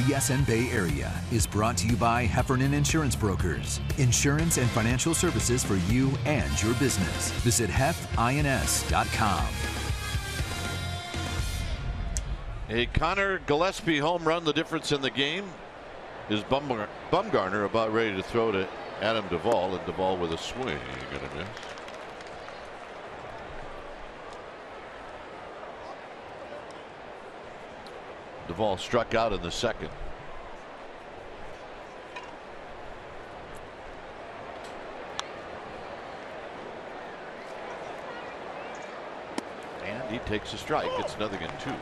DSN Bay Area is brought to you by Heffernan Insurance Brokers. Insurance and financial services for you and your business. Visit hefins.com. A Connor Gillespie home run, the difference in the game. Is Bumgarner about ready to throw to Adam Duvall, and Duvall with a swing. Gonna miss. Duvall struck out in the second. And he takes a strike. It's 0-2.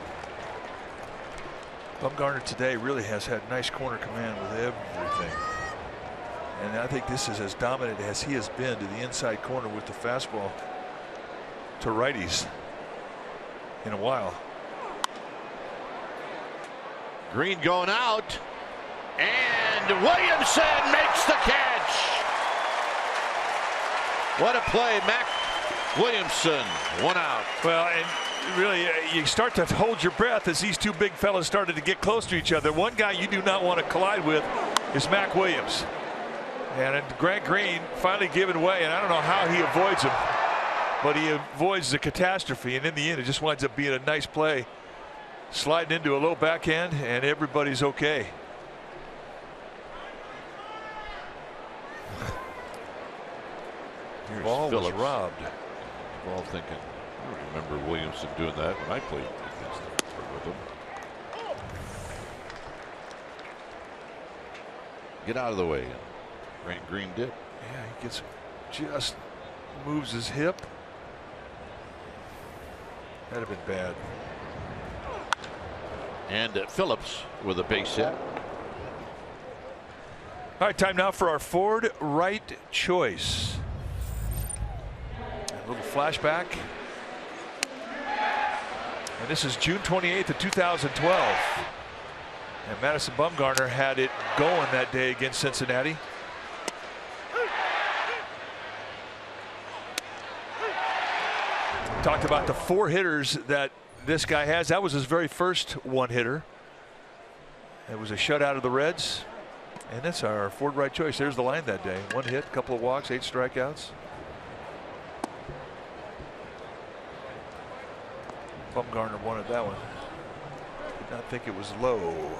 Bumgarner today really has had nice corner command with everything. And I think this is as dominant as he has been to the inside corner with the fastball to righties in a while. Green going out, and Williamson makes the catch. What a play, Mac Williamson, 1 out. Well, and really, you start to hold your breath as these two big fellas started to get close to each other. One guy you do not want to collide with is Mac Williams. And Grant Green finally giving way, and I don't know how he avoids him, but he avoids the catastrophe, and in the end it just winds up being a nice play, sliding into a low backhand, and everybody's okay. Here's Ball Phillips. was robbed. Ball thinking, I don't remember Williamson doing that when I played against him, with him. Get out of the way. Grant Green did. Yeah, he gets just moves his hip. That'd have been bad. And Phillips with a base hit. All right, time now for our Ford right choice. A little flashback. And this is June 28th of 2012. And Madison Bumgarner had it going that day against Cincinnati. Talked about the 4 hitters that this guy has. That was his very first one-hitter. It was a shutout of the Reds. And that's our Ford right choice. There's the line that day. 1 hit, couple of walks, 8 strikeouts. Bumgarner wanted that one. Did not think it was low.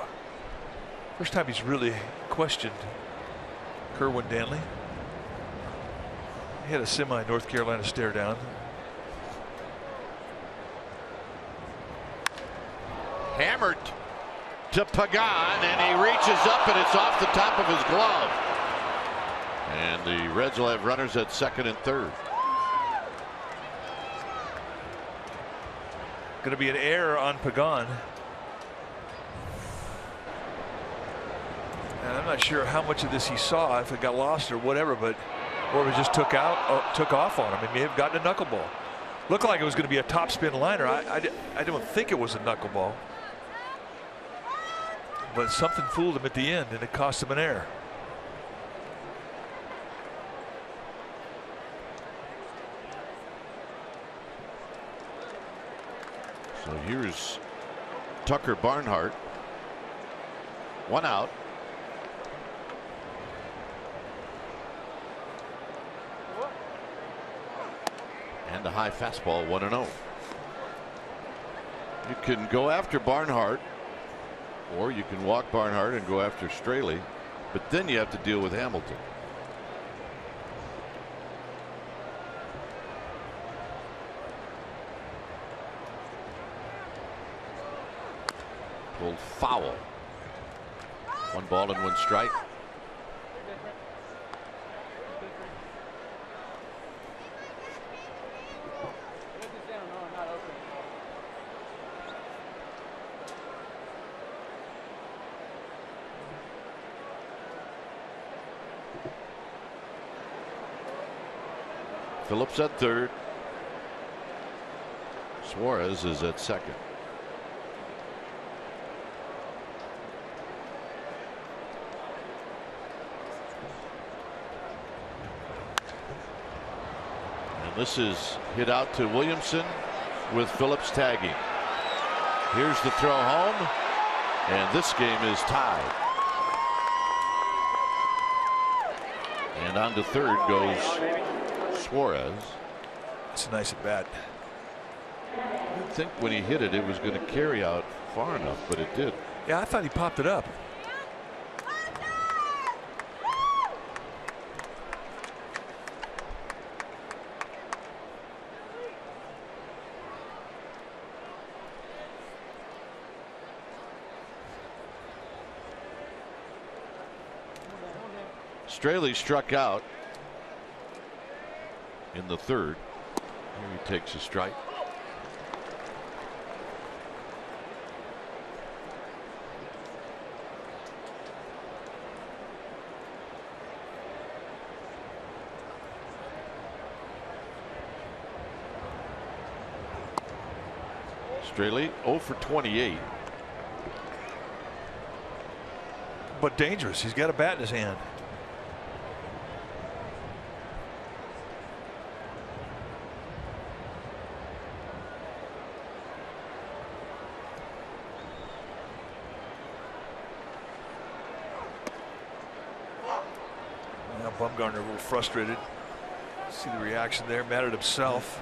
First time he's really questioned Kerwin Danley. He had a semi North Carolina stare down. Hammered to Pagan, and he reaches up, and it's off the top of his glove. And the Reds will have runners at second and third. Going to be an error on Pagan. And I'm not sure how much of this he saw, if it got lost or whatever, but or if it just took off on him. He may have gotten a knuckleball. Looked like it was going to be a topspin liner. I don't think it was a knuckleball. But something fooled him at the end, and it cost him an error. So here's Tucker Barnhart. 1 out. And a high fastball, 1-0. You can go after Barnhart, or you can walk Barnhart and go after Straley, but then you have to deal with Hamilton. Pulled foul. 1 ball and 1 strike. Phillips at third. Suarez is at second. And this is hit out to Williamson with Phillips tagging. Here's the throw home. And this game is tied. And on to third goes Suarez. It's a nice at bat. I think when he hit it, it was going to carry out far enough, but it did. Yeah, I thought he popped it up. Straley struck out in the third. Here he takes a strike. Straley 0 for 28. But dangerous. He's got a bat in his hand. Now Bumgarner a little frustrated. See the reaction there, mad at himself.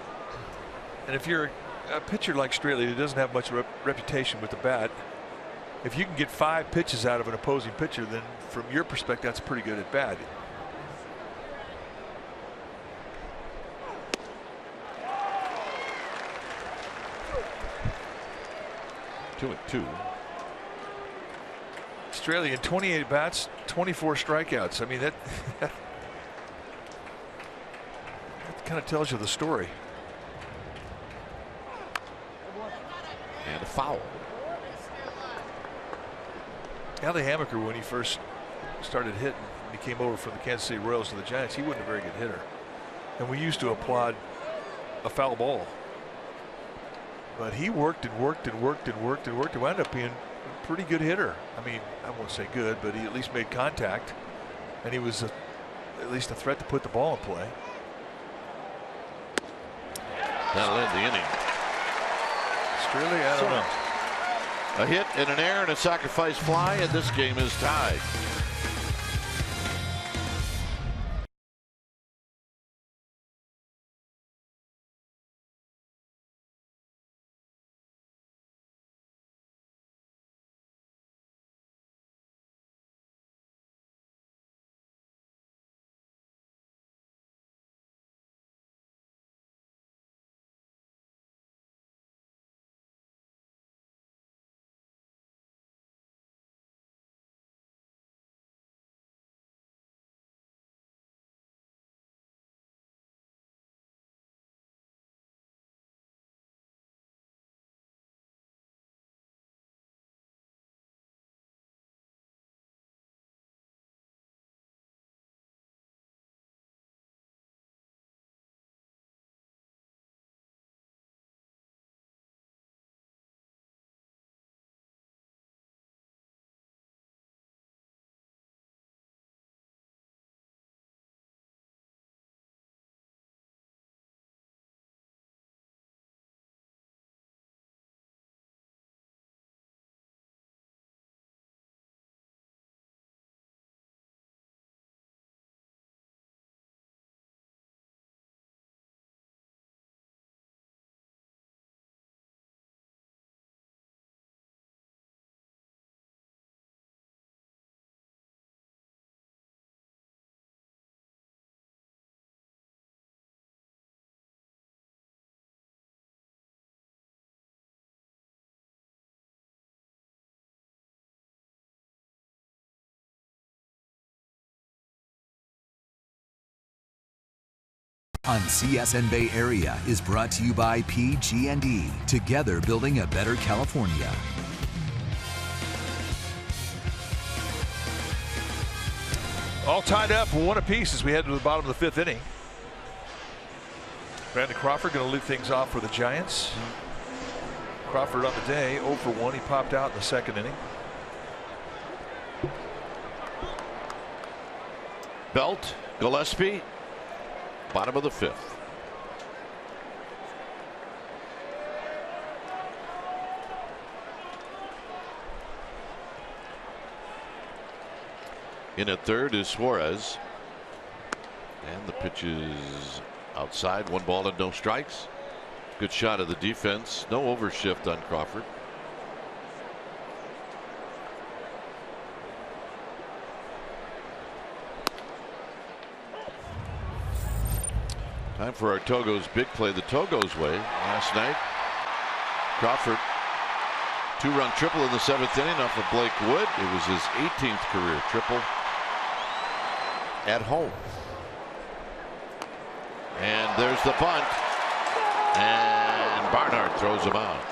And if you're a pitcher like Straley who doesn't have much reputation with the bat, if you can get 5 pitches out of an opposing pitcher, then from your perspective that's pretty good at bat. Two and two. Straley in 28 bats, 24 strikeouts. I mean that kind of tells you the story. And a foul. Allie Hammaker, when he first started hitting, when he came over from the Kansas City Royals to the Giants, he wasn't a very good hitter. And we used to applaud a foul ball. But he worked and worked and worked and worked and worked and wound up being a pretty good hitter. I mean, I won't say good, but he at least made contact. And he was at least a threat to put the ball in play. That'll end the inning. Straley, I don't know. A hit and an error and a sacrifice fly, and this game is tied. On CSN Bay Area is brought to you by PG&E, together building a better California. All tied up, 1 apiece as we head to the bottom of the 5th inning. Brandon Crawford going to lead things off for the Giants. Crawford on the day 0 for 1. He popped out in the 2nd inning. Belt, Gillespie, bottom of the 5th. In at third is Suarez. And the pitch is outside. 1 ball and no strikes. Good shot of the defense. No overshift on Crawford. Time for our Togo's big play the Togo's way. Last night, Crawford 2-run triple in the 7th inning off of Blake Wood. It was his 18th career triple at home. And there's the bunt, and Barnhart throws him out.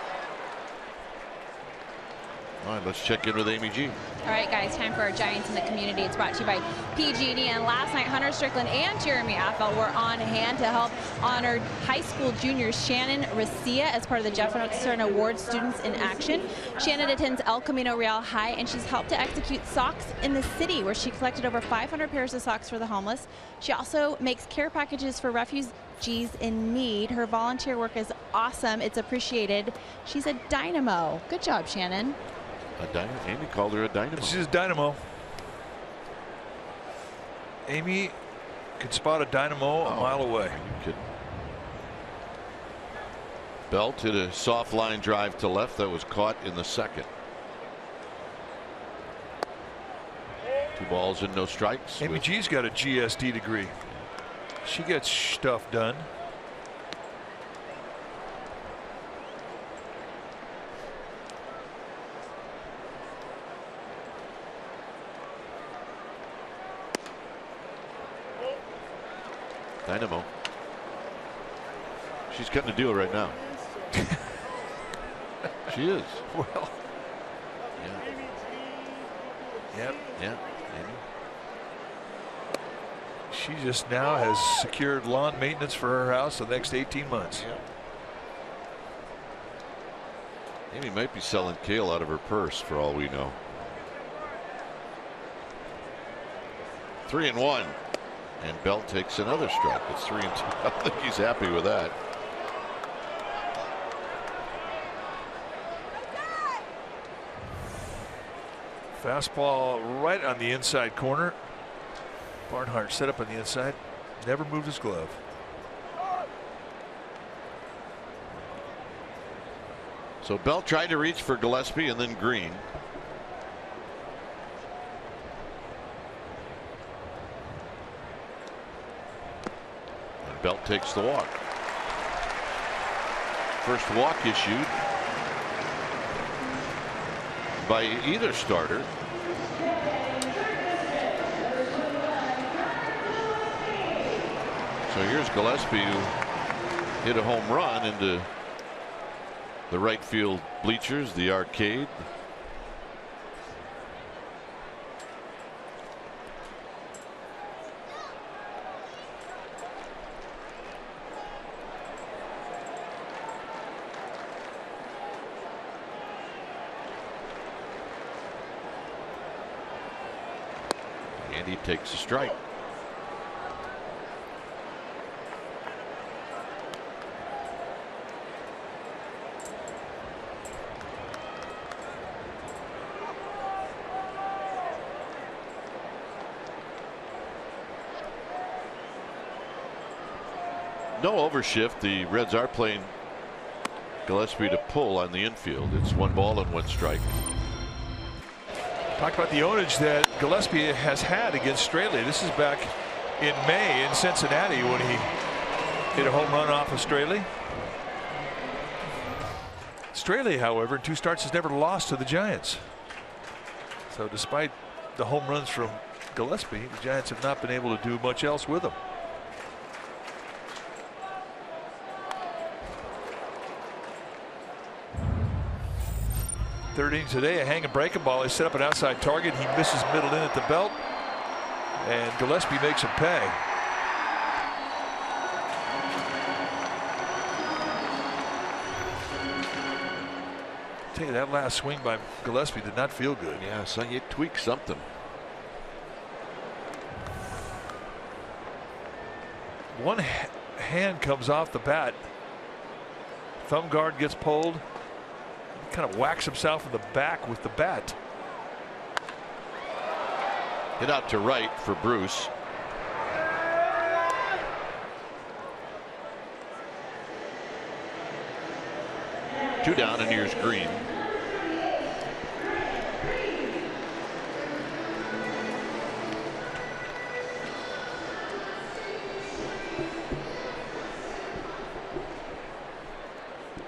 All right, let's check in with Amy G. All right, guys, time for our Giants in the Community. It's brought to you by PG&E. And last night, Hunter Strickland and Jeremy Affel were on hand to help honor high school juniors Shannon Racia as part of the Jefferson Award Students in Action. Shannon attends El Camino Real High, and she's helped to execute Socks in the City, where she collected over 500 pairs of socks for the homeless. She also makes care packages for refugees in need. Her volunteer work is awesome. It's appreciated. She's a dynamo. Good job, Shannon. Amy called her a dynamo. She's a dynamo. Amy could spot a dynamo a mile away. Are you kidding? Belt hit a soft line drive to left that was caught in the 2nd. 2 balls and no strikes. Amy G's got a GSD degree. She gets stuff done. Dynamo. She's cutting a deal right now. She is. Well. Yeah. Yep. Yeah. She just now has secured lawn maintenance for her house the next 18 months. Yeah. Amy might be selling kale out of her purse for all we know. 3-1. And Belt takes another strike. It's 3-2. I think he's happy with that. Fastball right on the inside corner. Barnhart set up on the inside. Never moved his glove. So Belt tried to reach for Gillespie and then Green. Belt takes the walk. First walk issued by either starter. So here's Gillespie, who hit a home run into the right field bleachers, the arcade. And he takes a strike. No overshift. The Reds are playing Gillespie to pull on the infield. It's 1 ball and 1 strike. Talk about the ownage that Gillespie has had against Straley. This is back in May in Cincinnati when he hit a home run off of Straley. Straley, however, in 2 starts has never lost to the Giants. So despite the home runs from Gillespie, the Giants have not been able to do much else with him. Third inning today, a hanging breaking ball. He set up an outside target. He misses middle in at the belt, and Gillespie makes him pay. I'll tell you, that last swing by Gillespie did not feel good. Yeah, so you tweak something. One hand comes off the bat. Thumb guard gets pulled. Kind of whacks himself in the back with the bat. Hit out to right for Bruce. Two down, and here's Green.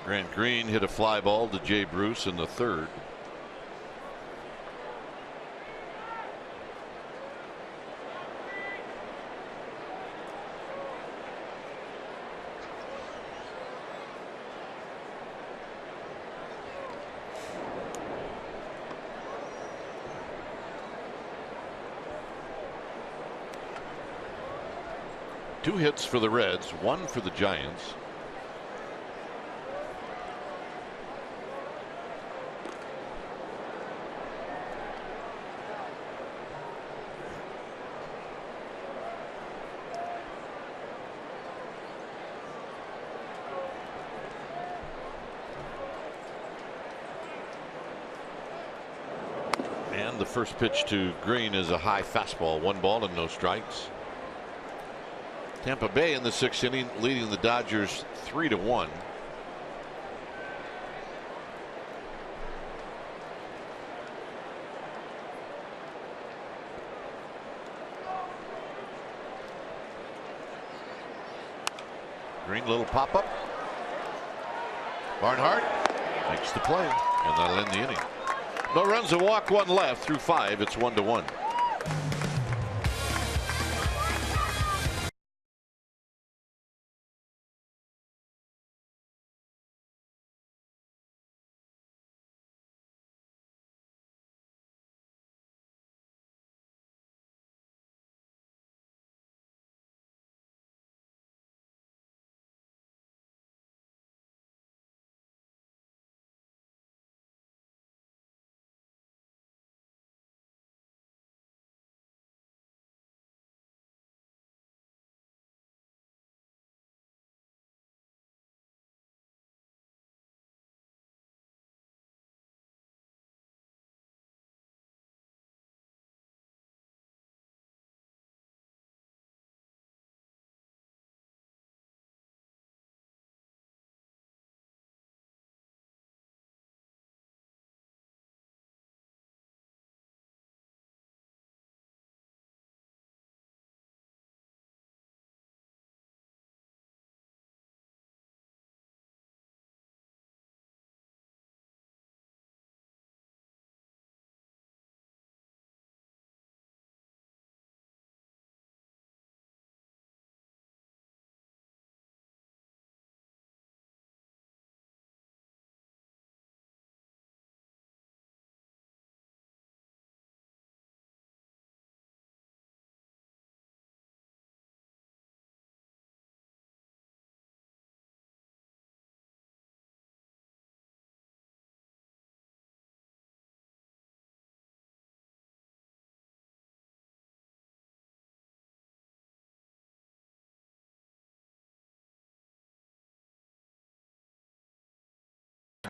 Grant Green hit a fly ball to Jay Bruce in the third. Two hits for the Reds, one for the Giants. And the first pitch to Green is a high fastball, 1 ball and no strikes. Tampa Bay in the 6th inning leading the Dodgers 3-1. Green little pop up. Barnhart makes the play, and that'll end the inning. No runs, a walk, 1 left through 5. It's 1-1.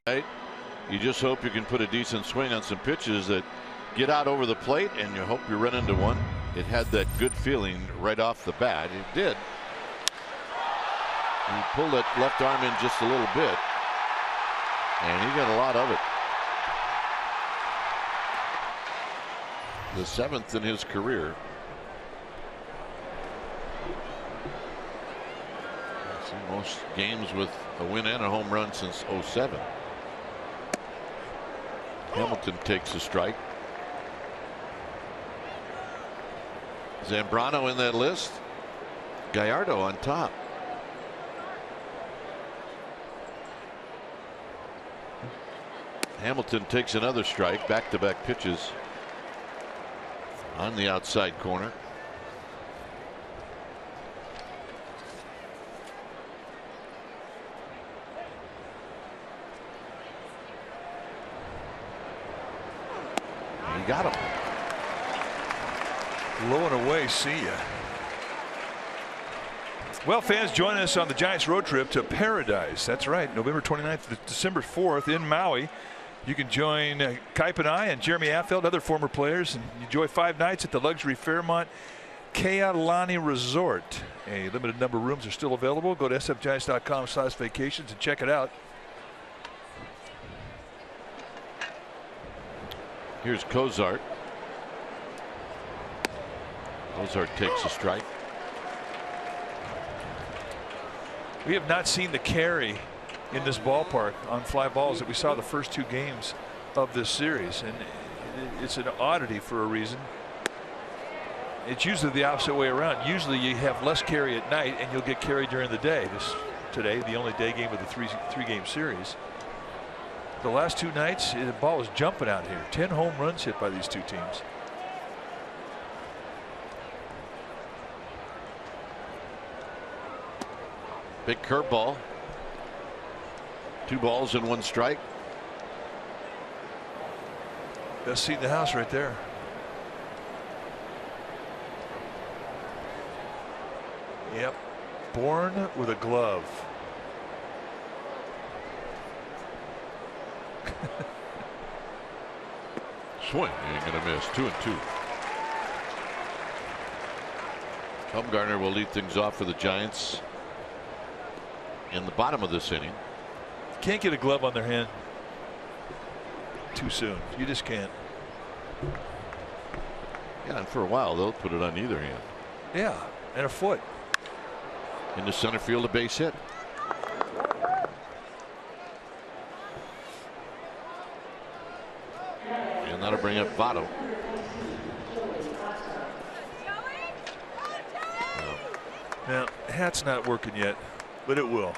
Right. You just hope you can put a decent swing on some pitches that get out over the plate, and you hope you run into one. It had that good feeling right off the bat. It did. He pulled that left arm in just a little bit, and he got a lot of it. The 7th in his career. I've seen most games with a win and a home run since '07. Hamilton takes a strike. Zambrano in that list. Gallardo on top. Hamilton takes another strike. Back-to-back pitches on the outside corner. He got him. Low and away, see ya. Well, fans, join us on the Giants road trip to Paradise. That's right, November 29th to December 4th in Maui. You can join Kipe and I and Jeremy Affeld, other former players, and enjoy 5 nights at the luxury Fairmont Kealani Resort. A limited number of rooms are still available. Go to sfgiants.com/vacations and check it out. Here's Cozart. Cozart takes a strike. We have not seen the carry in this ballpark on fly balls that we saw the first 2 games of this series, and it's an oddity for a reason. It's usually the opposite way around. Usually you have less carry at night and you'll get carry during the day. Today, the only day game of the three-game series. The last 2 nights, the ball is jumping out here. 10 home runs hit by these 2 teams. Big curveball. 2 balls and 1 strike. Best seat in the house right there. Yep. Born with a glove. Swing. Ain't gonna miss. 2-2. Bumgarner will lead things off for the Giants in the bottom of this inning. Can't get a glove on their hand too soon. You just can't. Yeah, and for a while they'll put it on either hand. Yeah, and a foot. Into center field, a base hit. And that'll bring up Votto. Now, hat's not working yet, but it will.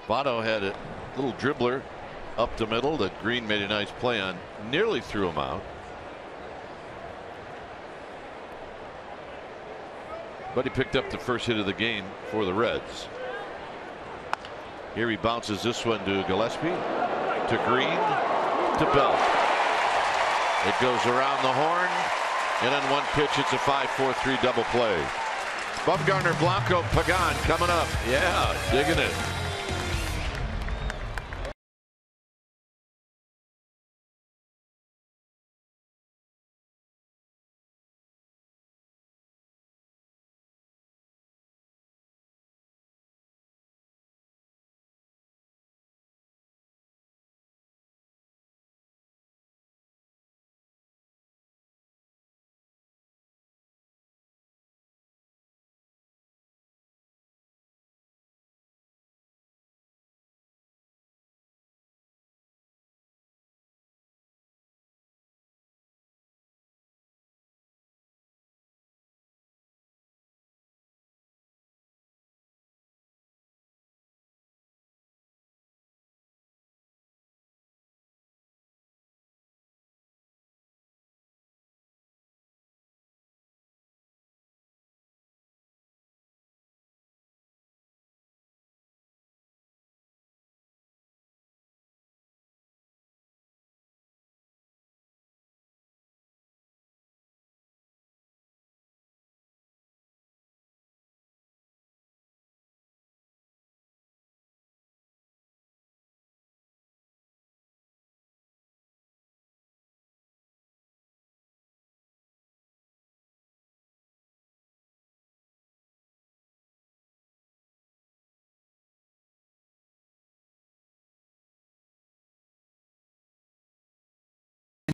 Votto had a little dribbler up the middle that Green made a nice play on. Nearly threw him out. But he picked up the first hit of the game for the Reds. Here he bounces this one to Gillespie, to Green, to Belt. It goes around the horn, and on 1 pitch it's a 5-4-3 double play. Bumgarner, Blanco, Pagan coming up. Yeah, digging it.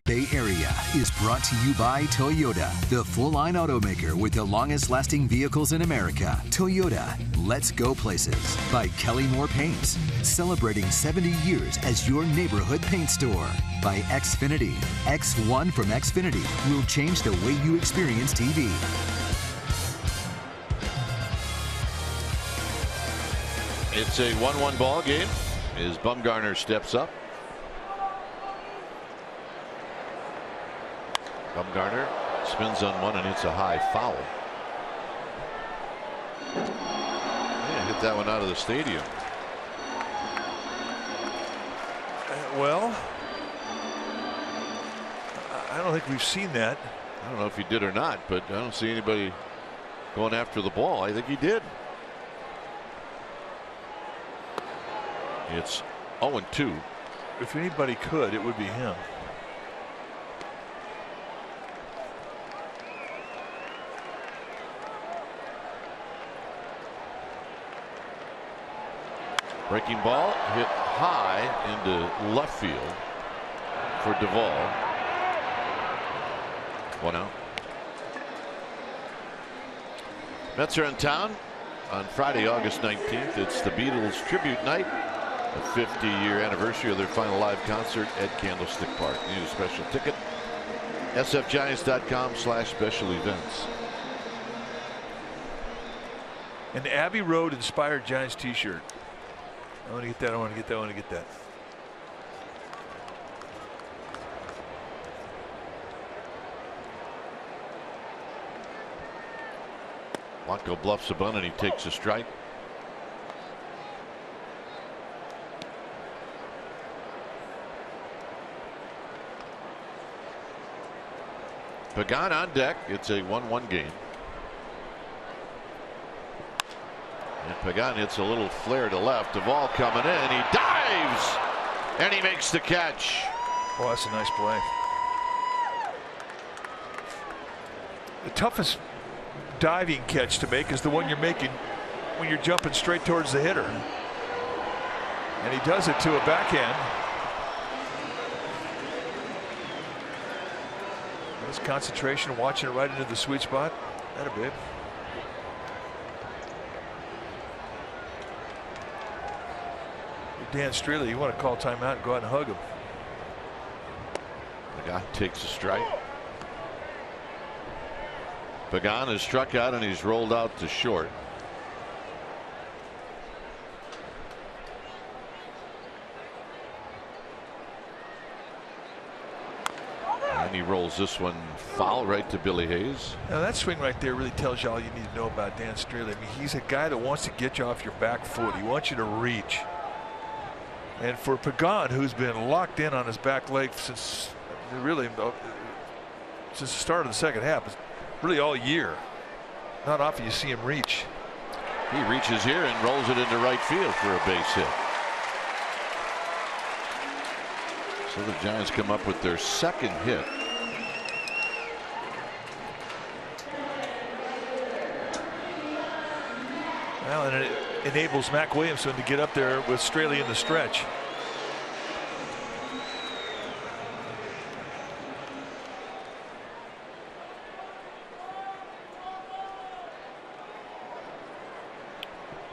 Bay Area is brought to you by Toyota, the full-line automaker with the longest-lasting vehicles in America. Toyota, let's go places. By Kelly Moore Paints, celebrating 70 years as your neighborhood paint store. By Xfinity, X1 from Xfinity will change the way you experience TV. It's a 1-1 ball game as Bumgarner steps up. Bumgarner spins on one and hits a high foul. Yeah, hit that one out of the stadium. Well, I don't think we've seen that. I don't know if he did or not, but I don't see anybody going after the ball. I think he did. It's 0-2. If anybody could, it would be him. Breaking ball hit high into left field for Duvall. 1 out. Mets are in town on Friday, August 19th. It's the Beatles tribute night, a 50-year anniversary of their final live concert at Candlestick Park. You need a special ticket. sfgiants.com/special events. An Abbey Road inspired Giants t-shirt. I want to get that. I want to get that. I want to get that. Blanco bluffs a bunt and he takes a strike. Pagan on deck. It's a 1-1 game. And Pagan hits a little flare to left. Duvall coming in. He dives and he makes the catch. Oh, that's a nice play. The toughest diving catch to make is the one you're making when you're jumping straight towards the hitter. And he does it to a backhand. His concentration, watching it right into the sweet spot. That a bit. Dan Straley, you want to call timeout and go out and hug him. The guy takes a strike. Pagan is struck out and he's rolled out to short. And he rolls this one foul right to Billy Hayes. Now that swing right there really tells you all you need to know about Dan Straley. I mean, he's a guy that wants to get you off your back foot. He wants you to reach. And for Pagan, who's been locked in on his back leg since the start of the second half, really all year, not often you see him reach. He reaches here and rolls it into right field for a base hit. So the Giants come up with their second hit. Well, and it enables Mac Williamson to get up there with Straley in the stretch.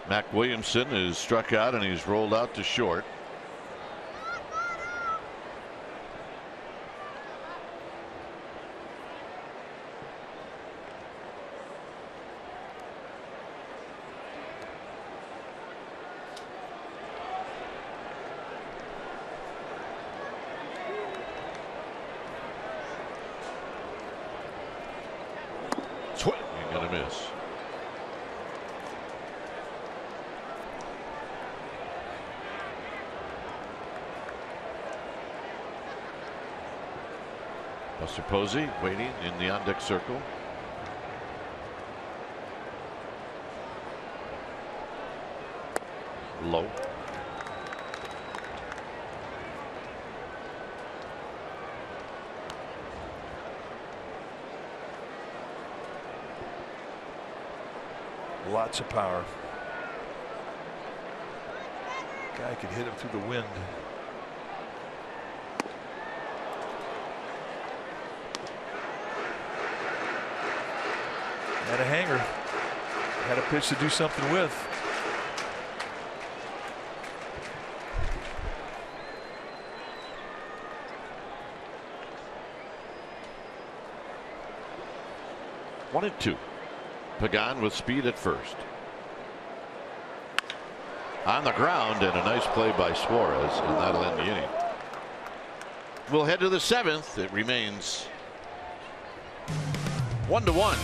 Mac Williamson is struck out and he's rolled out to short. Swing and a miss. Buster Posey waiting in the on deck circle. Low. Lots of power. Guy could hit him through the wind. Had a hanger. Had a pitch to do something with. One and two. Pagan with speed at first. On the ground, and a nice play by Suarez, and that'll end the inning. We'll head to the seventh. It remains 1-1.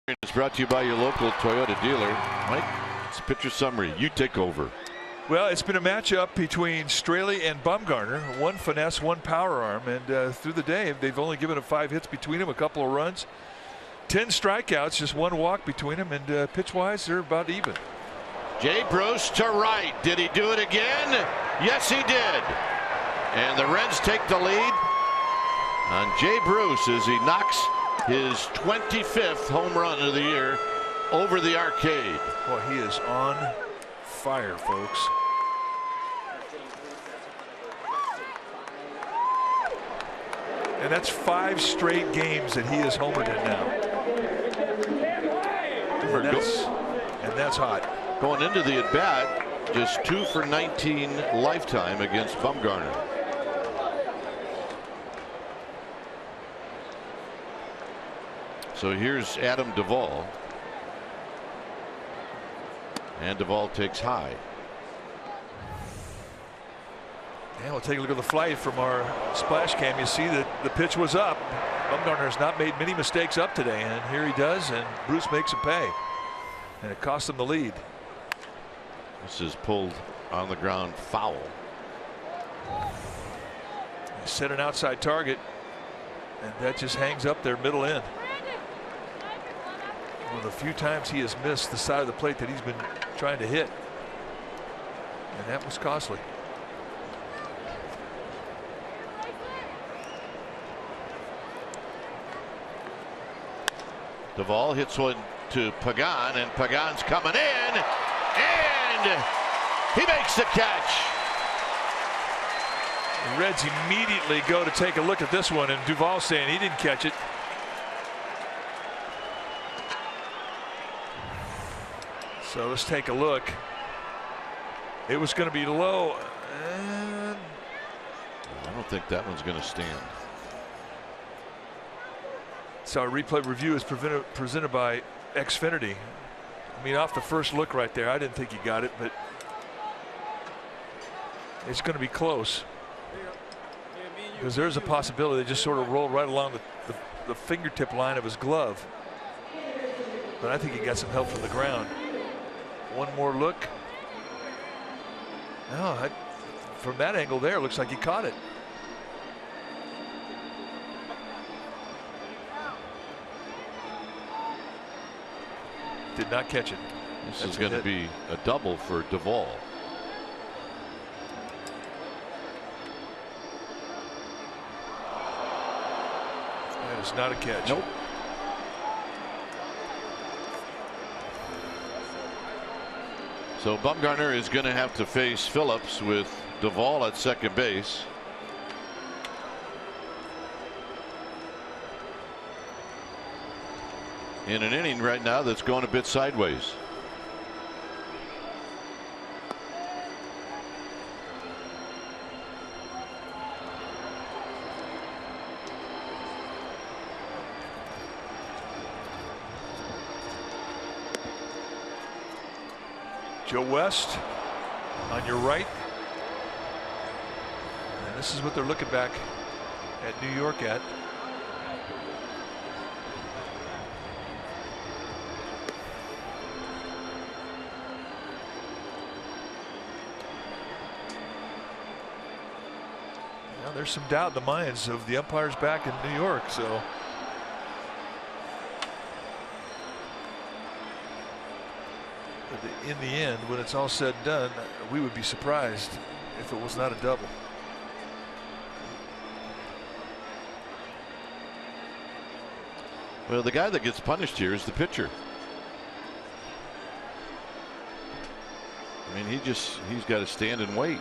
It's brought to you by your local Toyota dealer. Mike, it's pitcher summary. You take over. Well, it's been a matchup between Straley and Bumgarner. One finesse, one power arm, and through the day they've only given up 5 hits between them, a couple of runs, 10 strikeouts, just 1 walk between them, and pitch-wise they're about even. Jay Bruce to right. Did he do it again? Yes, he did. And the Reds take the lead on Jay Bruce as he knocks his 25th home run of the year over the arcade. Boy, he is on fire, folks. And that's 5 straight games that he has homered in now. And that's hot. Going into the at-bat, just 2 for 19 lifetime against Bumgarner. So here's Adam Duvall. And Duvall takes high. And we'll take a look at the flight from our splash cam. You see that the pitch was up. Bumgarner has not made many mistakes up today, and here he does, and Bruce makes him pay. And it cost him the lead. This is pulled on the ground foul. He set an outside target, and that just hangs up there middle in. One of the few times he has missed the side of the plate that he's been trying to hit, and that was costly. Duvall hits one to Pagan, and Pagan's coming in, and he makes the catch. The Reds immediately go to take a look at this one, and Duvall saying he didn't catch it. So let's take a look. It was going to be low, and I don't think that one's going to stand. So our replay review is presented by Xfinity. I mean, off the first look right there, I didn't think he got it, but it's going to be close. Because there's a possibility they just sort of rolled right along the fingertip line of his glove. But I think he got some help from the ground. One more look. No, from that angle there, it looks like he caught it. Did not catch it. This is going to be a double for Duvall. That is not a catch. Nope. So Bumgarner is going to have to face Phillips with Duvall at second base. In an inning right now that's going a bit sideways. Joe West on your right. And this is what they're looking back at New York at. Now there's some doubt in the minds of the umpires back in New York, so in the end, when it's all said and done, we would be surprised if it was not a double. Well, the guy that gets punished here is the pitcher. I mean, he's got to stand and wait.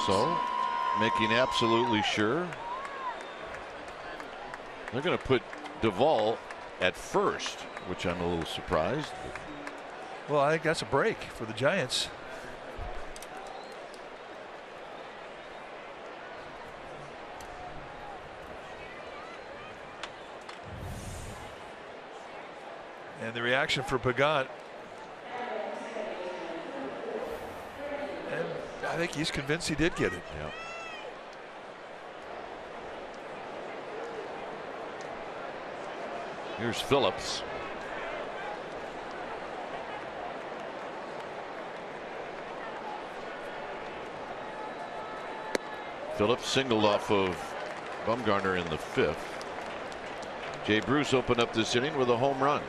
So, making absolutely sure they're going to put Duvall at first, which I'm a little surprised. Well, I think that's a break for the Giants. And the reaction for Pagan. And I think he's convinced he did get it. Yeah. Here's Phillips. Phillips singled off of Bumgarner in the 5th. Jay Bruce opened up this inning with a home run.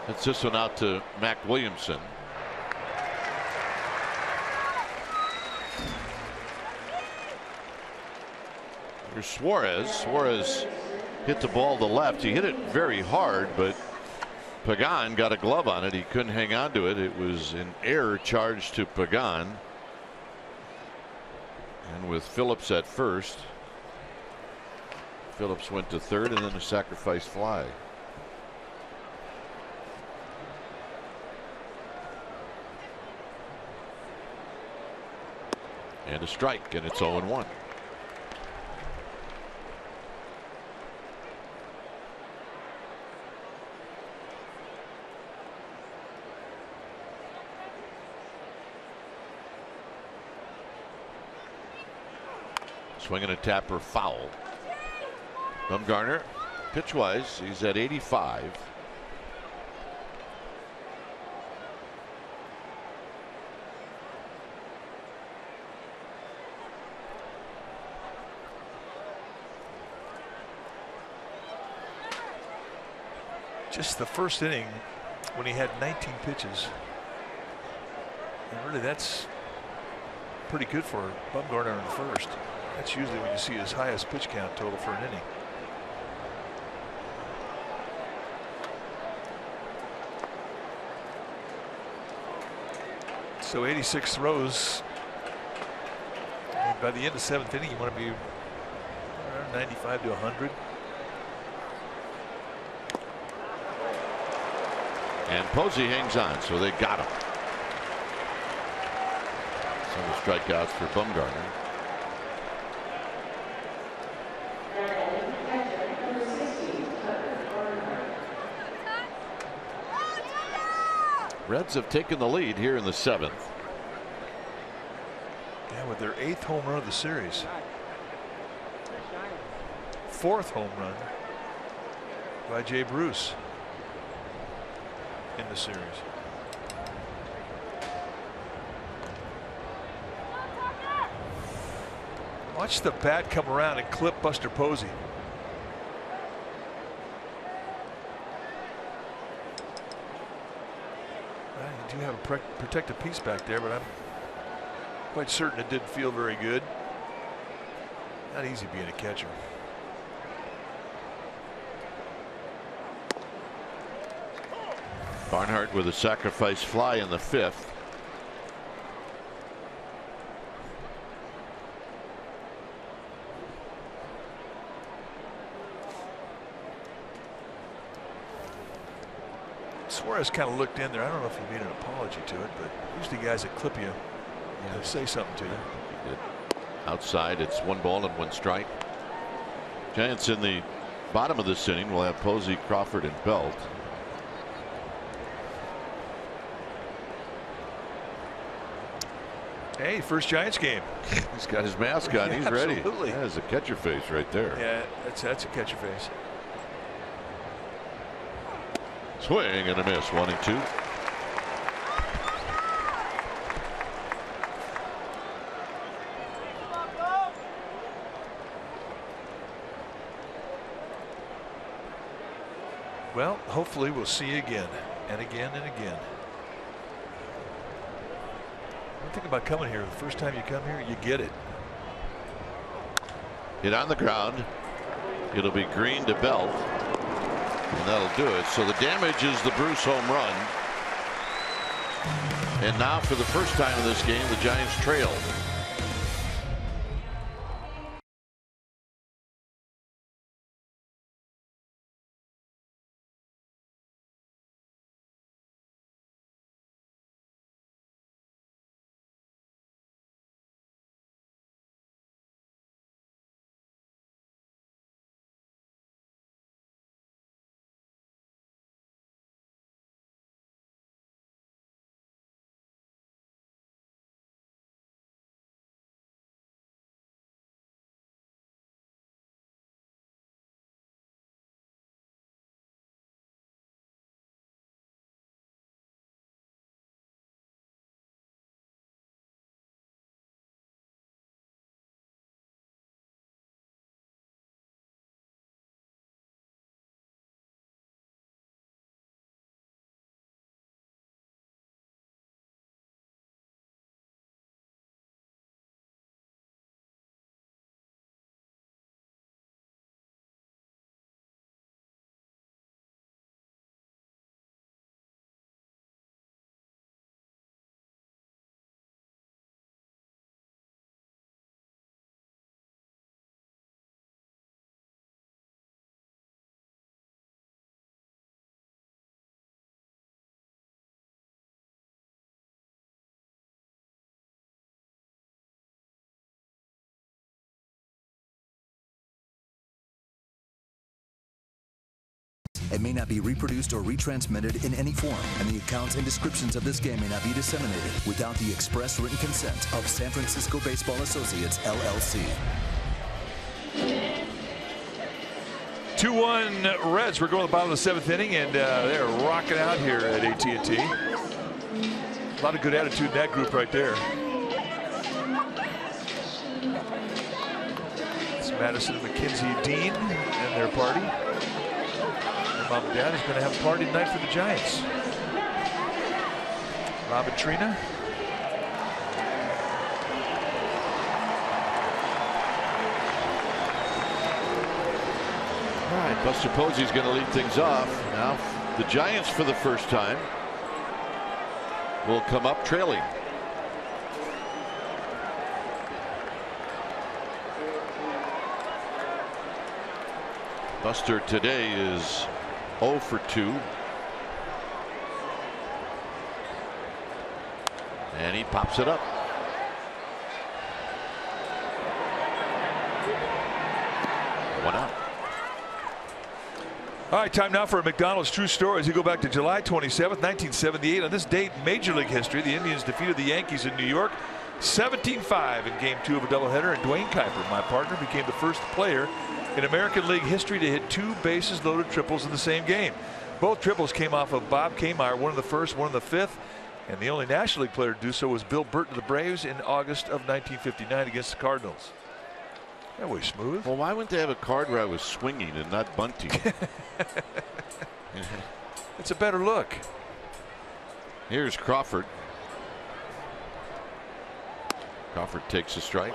It's this one out to Mac Williamson. Here's Suarez. Suarez hit the ball to left. He hit it very hard, but Pagan got a glove on it. He couldn't hang on to it. It was an error charged to Pagan. And with Phillips at first, Phillips went to third and then a sacrifice fly. And a strike, and it's 0-1. Swinging a tapper foul. Bumgarner, pitch-wise, he's at 85. Just the first inning when he had 19 pitches. And really, that's pretty good for Bumgarner in the first. That's usually when you see his highest pitch count total for an inning. So 86 throws. And by the end of 7th inning, you want to be around 95 to 100. And Posey hangs on, so they got him. Some strikeouts for Bumgarner. Reds have taken the lead here in the 7th. Yeah, with their 8th home run of the series. 4th home run by Jay Bruce in the series. Watch the bat come around and clip Buster Posey. Well, you do have a protective piece back there, but I'm quite certain it didn't feel very good. Not easy being a catcher. Barnhart with a sacrifice fly in the 5th. Suarez kind of looked in there. I don't know if he made an apology to it, but usually guys that clip you, they say something to you. He did. Outside, it's 1 ball and 1 strike. Giants in the bottom of this inning will have Posey, Crawford, and Belt. Hey, first Giants game. He's got his mask on. He's ready. Absolutely. That is a catcher face right there. Yeah, that's a catcher face. Swing and a miss. 1-2. Well, hopefully we'll see you again and again and again. One thing about coming here, the first time you come here, you get it. Hit on the ground. It'll be green to Belt. And that'll do it. So the damage is the Bruce home run. And now for the first time in this game, the Giants trail. It may not be reproduced or retransmitted in any form, and the accounts and descriptions of this game may not be disseminated without the express written consent of San Francisco Baseball Associates, LLC. 2-1 Reds. We're going to the bottom of the 7th inning, and they're rocking out here at AT&T. A lot of good attitude in that group right there. It's Madison and Mackenzie Dean and their party. Their mom and dad is going to have a party tonight for the Giants. Rob and Trina. All right, Buster Posey's going to lead things off. Now the Giants, for the first time, will come up trailing. Buster today is 0 for 2. And he pops it up. One out. All right, time now for a McDonald's true story. As you go back to July 27th, 1978, on this date in Major League history, the Indians defeated the Yankees in New York 17-5 in Game 2 of a doubleheader, and Dwayne Kuiper, my partner, became the first player in American League history to hit 2 bases-loaded triples in the same game. Both triples came off of Bob Kmire, one in the first, one in the 5th, and the only National League player to do so was Bill Burton of the Braves in August of 1959 against the Cardinals. That was smooth. Well, why wouldn't they have a card where I was swinging and not bunting? It's a better look. Here's Crawford. Crawford takes a strike.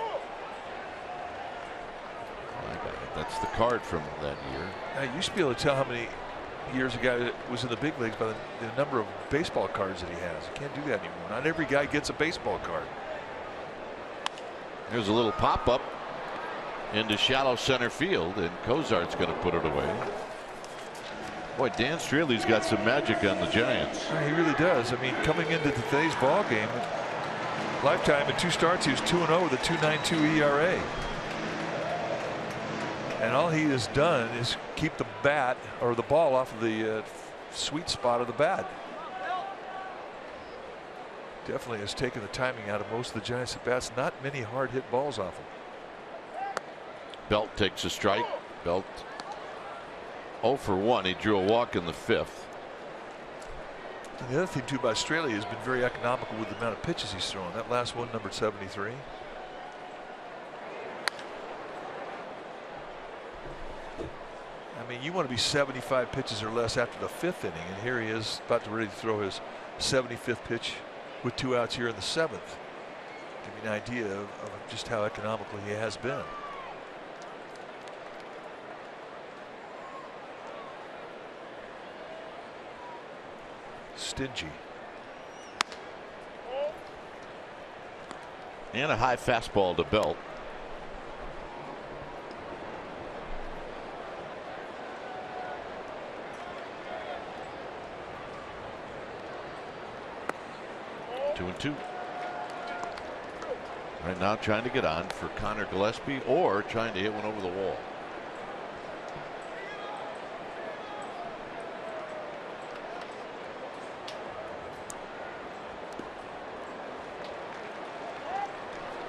That's the card from that year. I used to be able to tell how many years a guy was in the big leagues by the number of baseball cards that he has. You can't do that anymore. Not every guy gets a baseball card. There's a little pop-up into shallow center field, and Cozart's going to put it away. Boy, Dan Straley's got some magic on the Giants. He really does. I mean, coming into today's ball game, lifetime in 2 starts, he was 2-0 with a 2.92 ERA. And all he has done is keep the bat or the ball off of the sweet spot of the bat. Definitely has taken the timing out of most of the Giants at bats. Not many hard hit balls off him. Belt takes a strike. Belt 0 for 1. He drew a walk in the 5th. And the other thing too about Straley has been very economical with the amount of pitches he's thrown. That last one, numbered 73. I mean, you want to be 75 pitches or less after the 5th inning, and here he is about to ready to throw his 75th pitch with 2 outs here in the 7th. Give you an idea of just how economical he has been. Stingy. And a high fastball to Belt. Two and two. Right now trying to get on for Connor Gillespie or trying to hit one over the wall.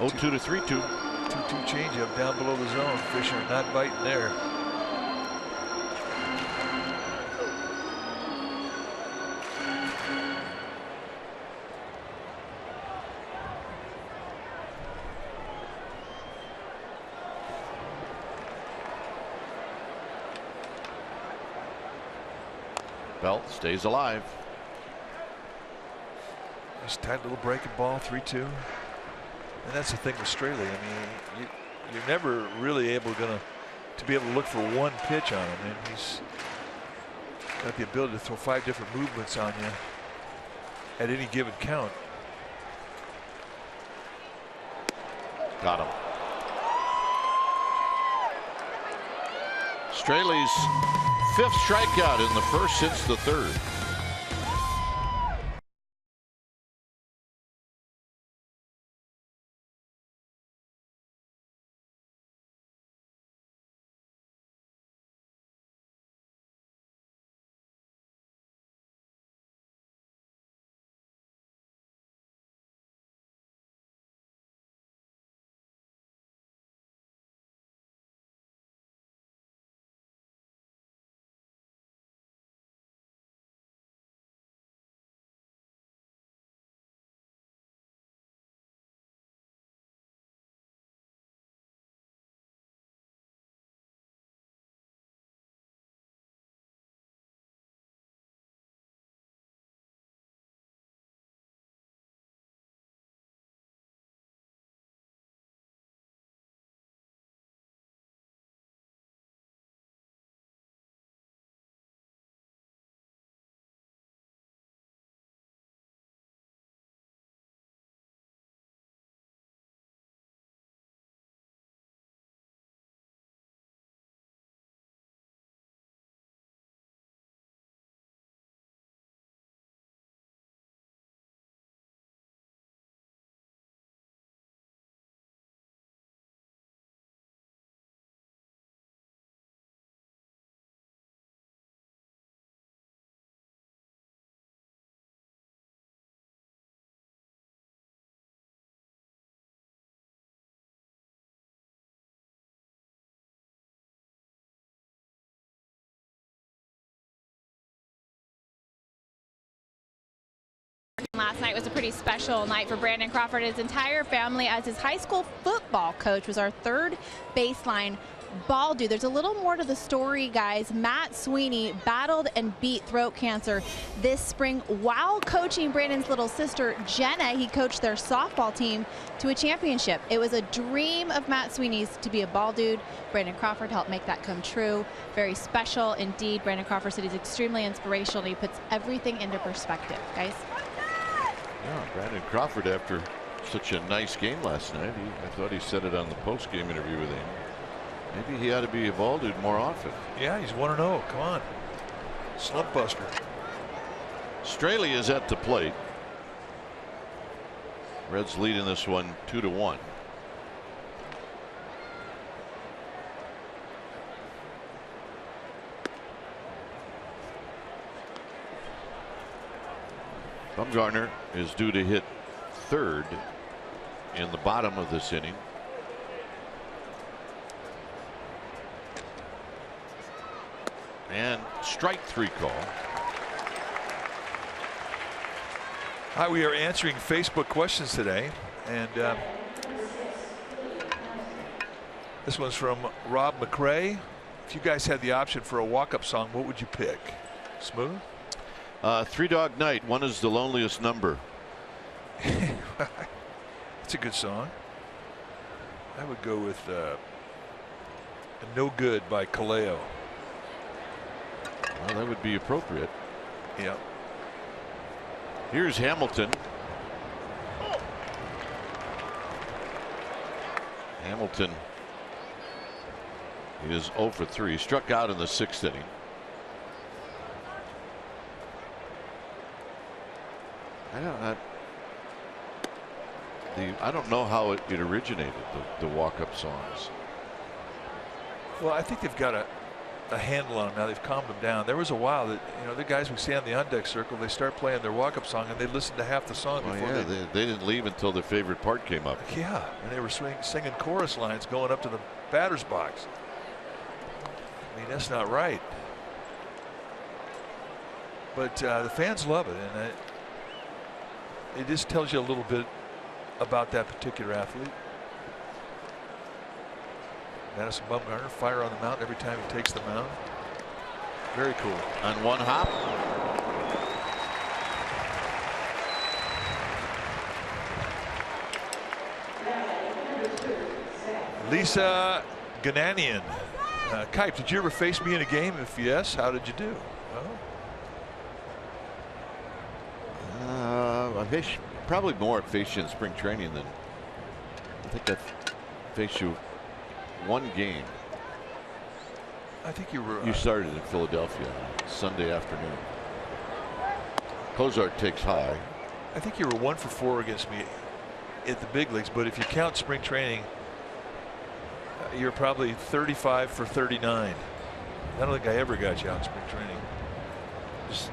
Oh, 2 to 3-2. 2-2 changeup down below the zone. Fisher not biting there. Belt stays alive. Nice tight little breaking ball, 3-2. And that's the thing with Straley. I mean, you're never really able to be able to look for one pitch on him, and he's got the ability to throw 5 different movements on you at any given count. Got him. Straley's 5th strikeout in the first since the 3rd. last night was a pretty special night for Brandon Crawford. His entire family, as his high school football coach, was our third baseline ball dude. There's a little more to the story, guys. Matt Sweeney battled and beat throat cancer this spring while coaching Brandon's little sister, Jenna. He coached their softball team to a championship. It was a dream of Matt Sweeney's to be a ball dude. Brandon Crawford helped make that come true. Very special indeed. Brandon Crawford said he's extremely inspirational. He puts everything into perspective, guys. Yeah, Brandon Crawford, after such a nice game last night, I thought he said it on the post-game interview with him. Maybe he ought to be a ball dude more often. Yeah, he's 1-0. Come on. Slump buster. Straley is at the plate. Reds lead in this one 2-1. Bumgarner is due to hit third in the bottom of this inning. And strike three call. Hi, we are answering Facebook questions today, and this one's from Rob McRae. If you guys had the option for a walk-up song, what would you pick? Smooth? Three Dog Night. One is the loneliest number. It's a good song. I would go with No Good by Kaleo. Well, that would be appropriate. Yeah. Here's Hamilton. Hamilton is 0 for 3. Struck out in the 6th inning. I don't know how it originated, the walk-up songs. Well, I think they've got a handle on them now. They've calmed them down. There was a while that, you know, the guys who stand in the on-deck circle, they start playing their walk-up song and they listen to half the song before they didn't leave until their favorite part came up. Yeah, and they were singing chorus lines going up to the batter's box. I mean, that's not right. But the fans love it, and it just tells you a little bit about that particular athlete. Madison Bumgarner, fire on the mound every time he takes the mound. Very cool. On one hop. Lisa Gananian. Kipe, did you ever face me in a game? If yes, how did you do? I probably more faced you in spring training than I think I faced you one game. I think you were. You started in Philadelphia Sunday afternoon. Cozart takes high. I think you were 1 for 4 against me at the big leagues, but if you count spring training, you're probably 35 for 39. I don't think I ever got you out in spring training. Just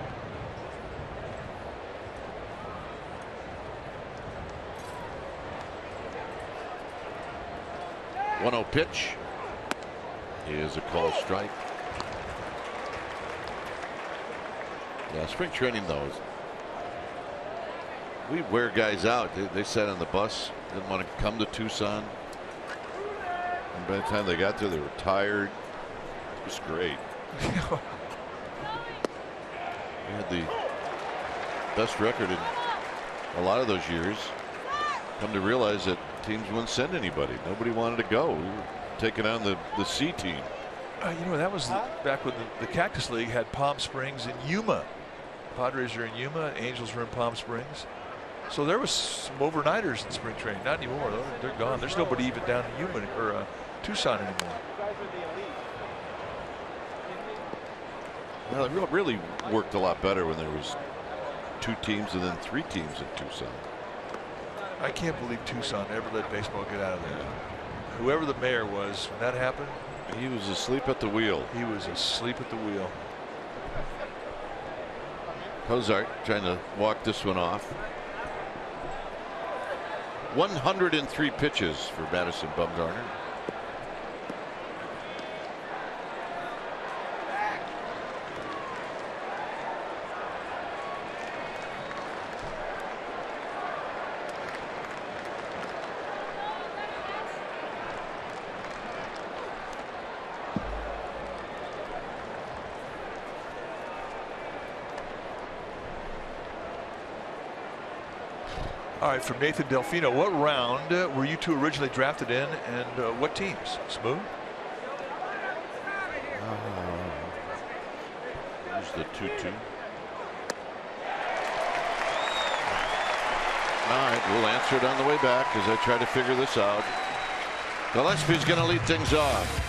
1-0 pitch is a called strike. Yeah, spring training though, we wear guys out. They sat on the bus, didn't want to come to Tucson, and by the time they got there, they were tired. It was great. We had the best record in a lot of those years. Come to realize that teams wouldn't send anybody. Nobody wanted to go. We were taking on the C team. You know, that was back when the Cactus League had Palm Springs and Yuma. Padres are in Yuma, Angels were in Palm Springs. So there was some overnighters in spring training. Not anymore. They're gone. There's nobody even down in Yuma or Tucson anymore. Well, it really worked a lot better when there was 2 teams and then 3 teams in Tucson. I can't believe Tucson ever let baseball get out of there. Whoever the mayor was when that happened, he was asleep at the wheel. He was asleep at the wheel. Cozart trying to walk this one off. 103 pitches for Madison Bumgarner. All right, from Nathan Delfino, what round were you two originally drafted in, and what teams? Smooth? Here's the 2-2. All right, we'll answer it on the way back as I try to figure this out. Gillespie's going to lead things off.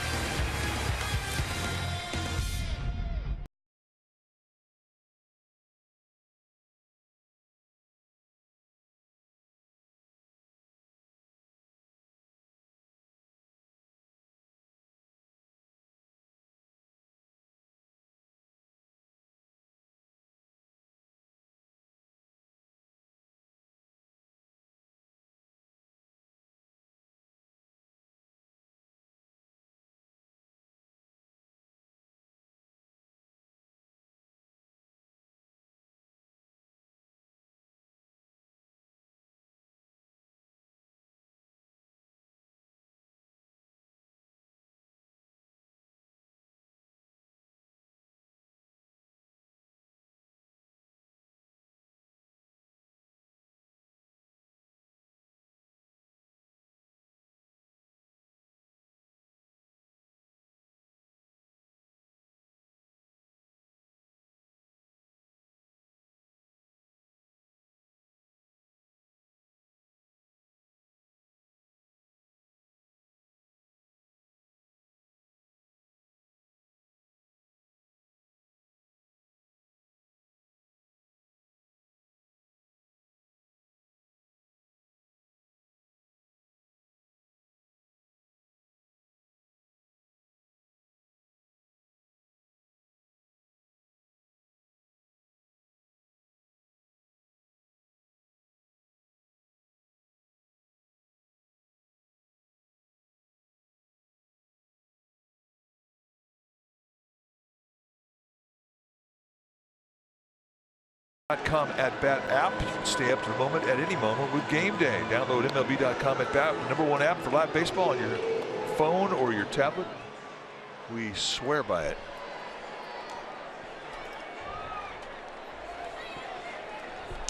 .com at bat app. You can stay up to the moment at any moment with Game Day. Download MLB.com at bat, the #1 app for live baseball on your phone or your tablet. We swear by it.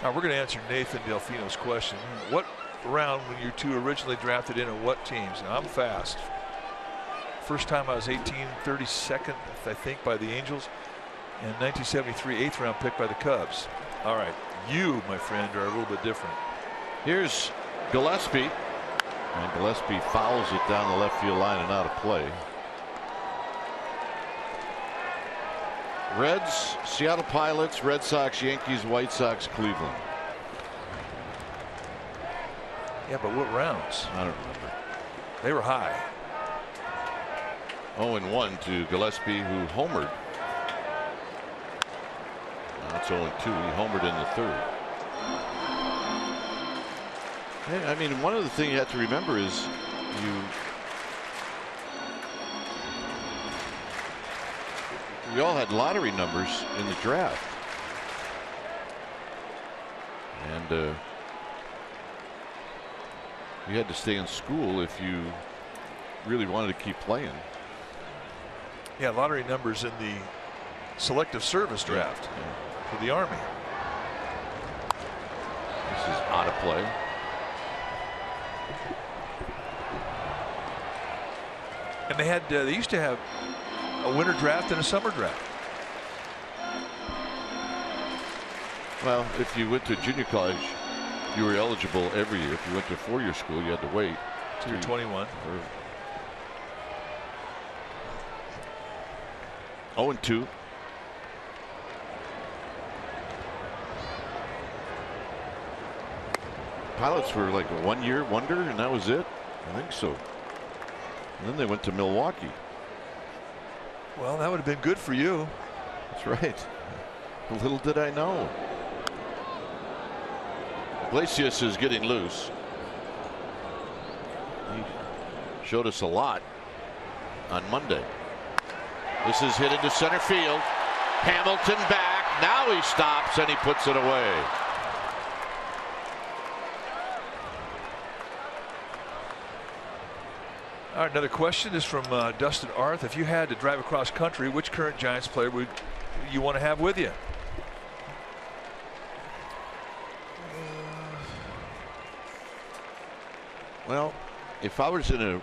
Now we're going to answer Nathan Delfino's question. What round were you two originally drafted in, and what teams? Now I'm fast. First time I was 32nd, I think, by the Angels. In 1973, 8th round pick by the Cubs. All right, you, my friend, are a little bit different. Here's Gillespie, and Gillespie fouls it down the left field line and out of play. Reds, Seattle Pilots, Red Sox, Yankees, White Sox, Cleveland. Yeah, but what rounds? I don't remember. They were high. 0-1 to Gillespie, who homered. That's 0-2. He homered in the third. I mean, one of the things you have to remember is we all had lottery numbers in the draft, and you had to stay in school if you really wanted to keep playing. Yeah, lottery numbers in the selective service draft. Yeah. For the Army. This is out of play. And they used to have a winter draft and a summer draft. Well, if you went to junior college, you were eligible every year. If you went to four-year school, you had to wait till you're 21. 0-2. Pilots were like a one-year wonder, and that was it. I think so. And then they went to Milwaukee. Well, that would have been good for you. That's right. Little did I know. Iglesias is getting loose. He showed us a lot on Monday. This is hit into center field. Hamilton back. Now he stops and he puts it away. All right, another question is from Dustin Arth. If you had to drive across country, which current Giants player would you want to have with you? Well, if I was in a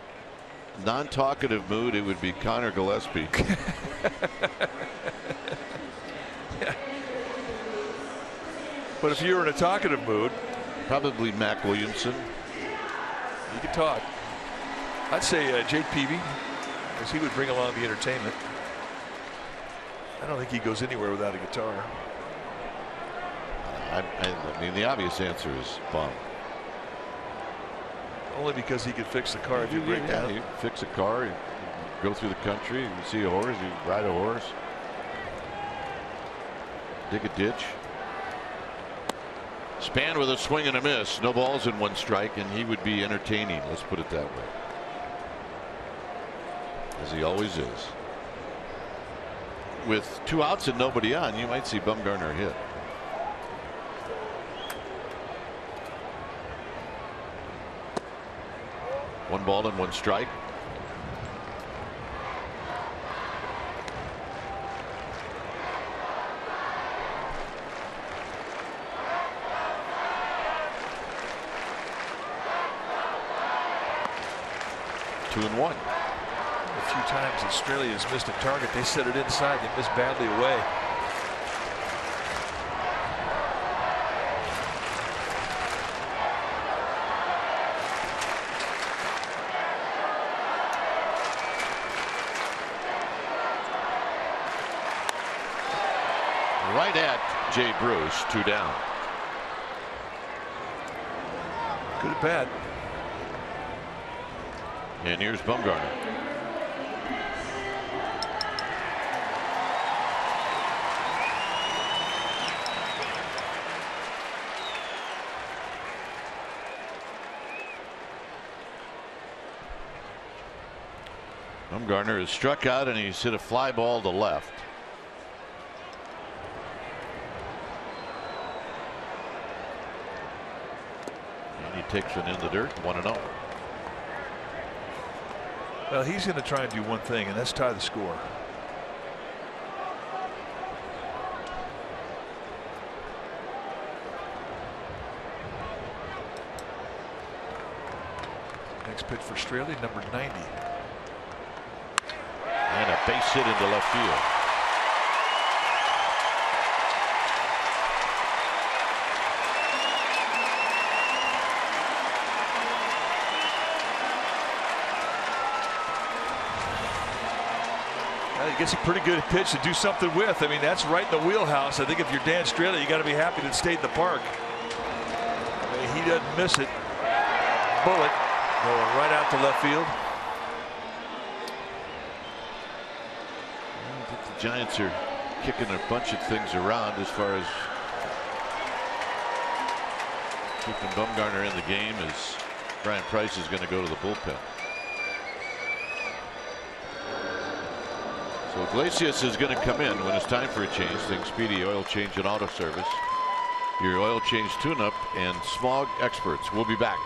non-talkative mood, it would be Connor Gillespie. Yeah. But if you were in a talkative mood, probably Mac Williamson. You could talk. I'd say Jake Peavy, because he would bring along the entertainment. I don't think he goes anywhere without a guitar. I mean, the obvious answer is Bum. Only because he could fix the car if you break down. You fix a car, you go through the country, you see a horse, you ride a horse, dig a ditch. Span with a swing and a miss. No balls in 1 strike, and he would be entertaining. Let's put it that way. As he always is. With 2 outs and nobody on, you might see Bumgarner hit. One ball and 1 strike. Two and one. A few times Australia's missed a target. They set it inside. They missed badly away. Right at Jay Bruce. 2 down. Good at bat. And here's Bumgarner. Bumgarner has struck out and he's hit a fly ball to left. And he takes it in the dirt. 1-0. Well, he's going to try and do one thing, and that's tie the score. Next pitch for Australia, number 90. And a base hit into left field. He gets a pretty good pitch to do something with. I mean, that's right in the wheelhouse. I think if you're Dan Straley, you got to be happy that it stayed in the park. I mean, he doesn't miss it. Bullet going right out to left field. I think the Giants are kicking a bunch of things around as far as keeping Bumgarner in the game, as Brian Price is going to go to the bullpen. So Iglesias is going to come in when it's time for a change. Think Speedy Oil Change and Auto Service. Your oil change tune-up and smog experts. We'll be back.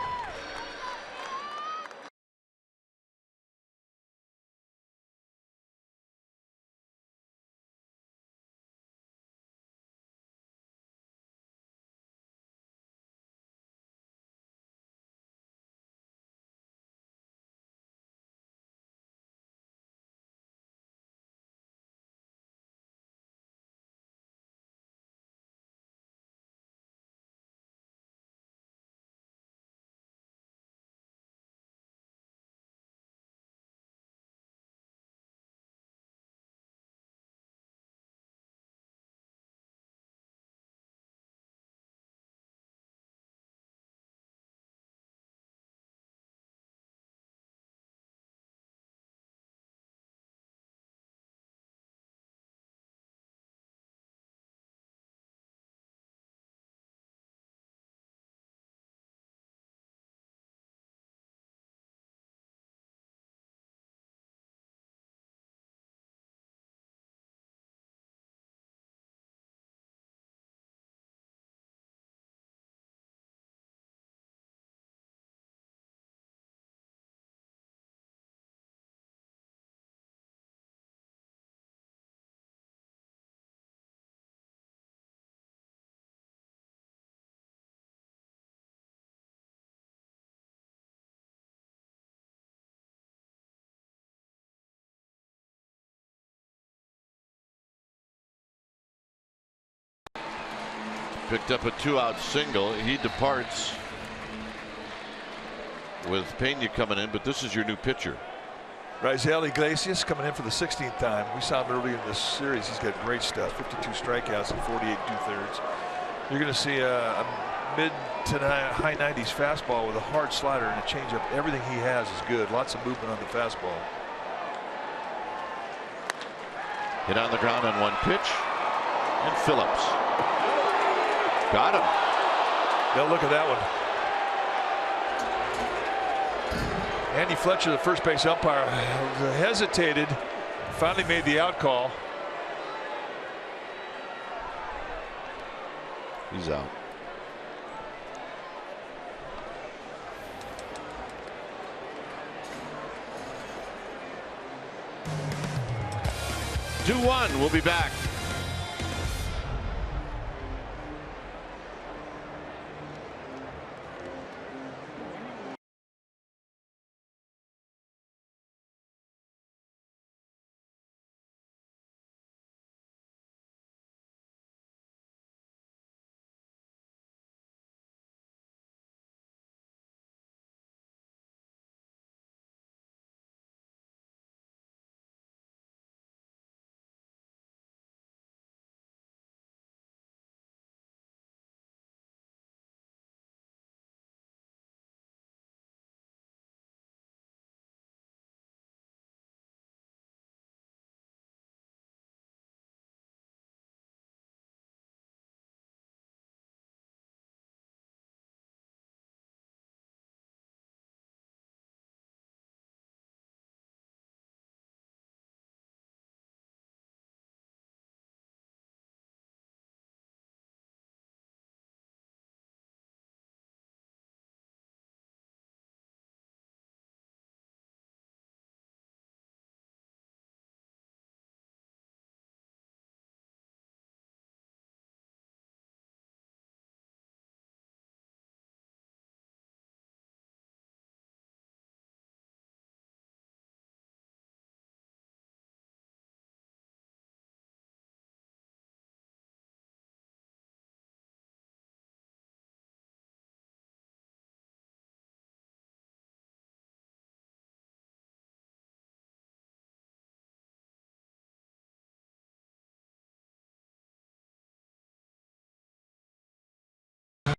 picked up a 2-out single. He departs with Pena coming in, but this is your new pitcher. Raisel Iglesias coming in for the 16th time. We saw him earlier in this series. He's got great stuff. 52 strikeouts and 48 2/3. You're going to see a mid to high 90s fastball with a hard slider and a changeup. Everything he has is good. Lots of movement on the fastball. Hit on the ground on one pitch, and Phillips got him. Now look at that one. Andy Fletcher, the first base umpire, hesitated, finally made the out call. He's out. Two 2-1. We'll be back.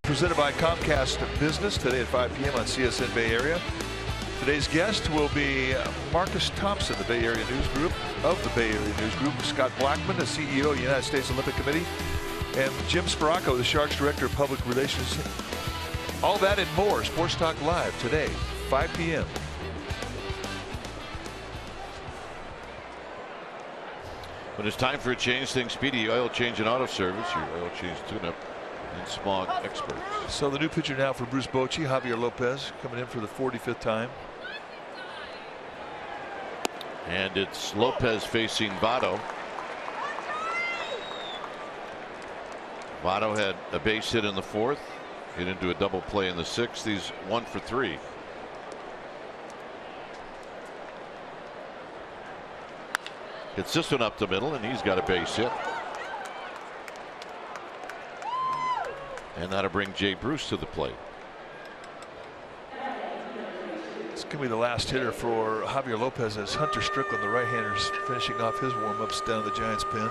Presented by Comcast Business today at 5 p.m. on CSN Bay Area. Today's guest will be Marcus Thompson, the Bay Area News Group of the Bay Area News Group, Scott Blackman, the CEO of the United States Olympic Committee, and Jim Sparacco, the Sharks Director of Public Relations. All that and more. Sports Talk Live today, 5 p.m. When it's time for a change, think Speedy Oil Change and Auto Service, your oil change tune-up and smog experts. So the new pitcher now for Bruce Bochy, Javier Lopez, coming in for the 45th time. And it's Lopez facing Votto. Votto had a base hit in the 4th, hit into a double play in the 6th. He's 1 for 3. Hits this one up the middle, and he's got a base hit. And that'll bring Jay Bruce to the plate. It's going to be the last hitter for Javier Lopez as Hunter Strickland, the right-hander, is finishing off his warm-ups down in the Giants' pen.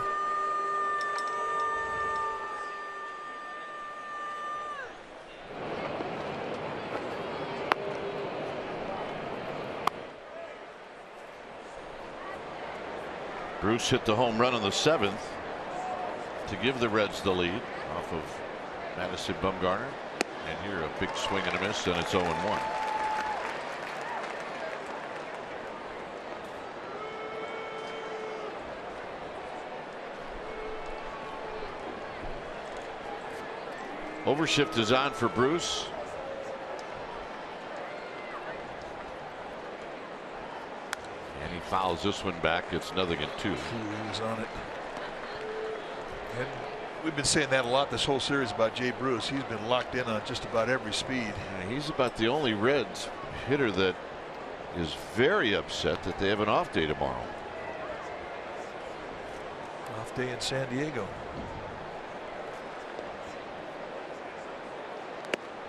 Bruce hit the home run on the 7th to give the Reds the lead off of Madison Bumgarner, and here a big swing and a miss, and it's 0-1. Overshift is on for Bruce. And he fouls this one back. It's 0-2. He was on it. And we've been saying that a lot this whole series about Jay Bruce. He's been locked in on just about every speed. Yeah, he's about the only Reds hitter that is very upset that they have an off day tomorrow. Off day in San Diego.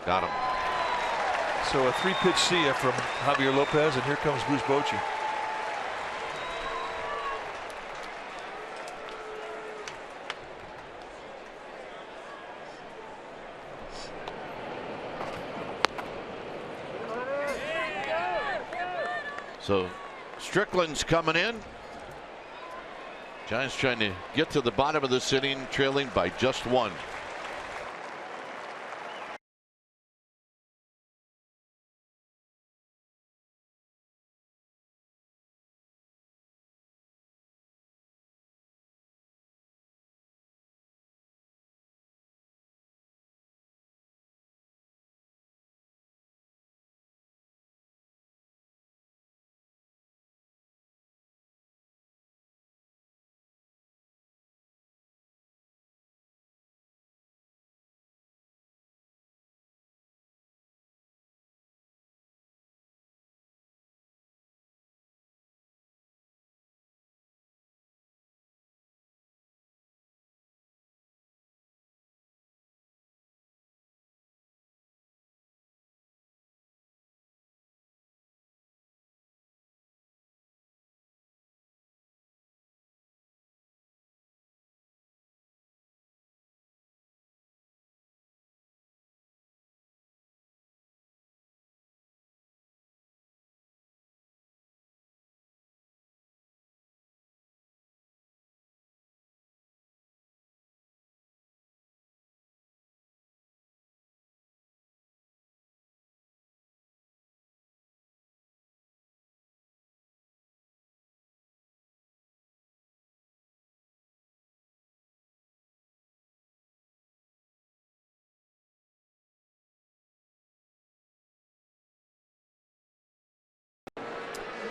Got him. So a 3-pitch see ya from Javier Lopez, and here comes Bruce Bochy. So Strickland's coming in. Giants trying to get to the bottom of this inning, trailing by just 1.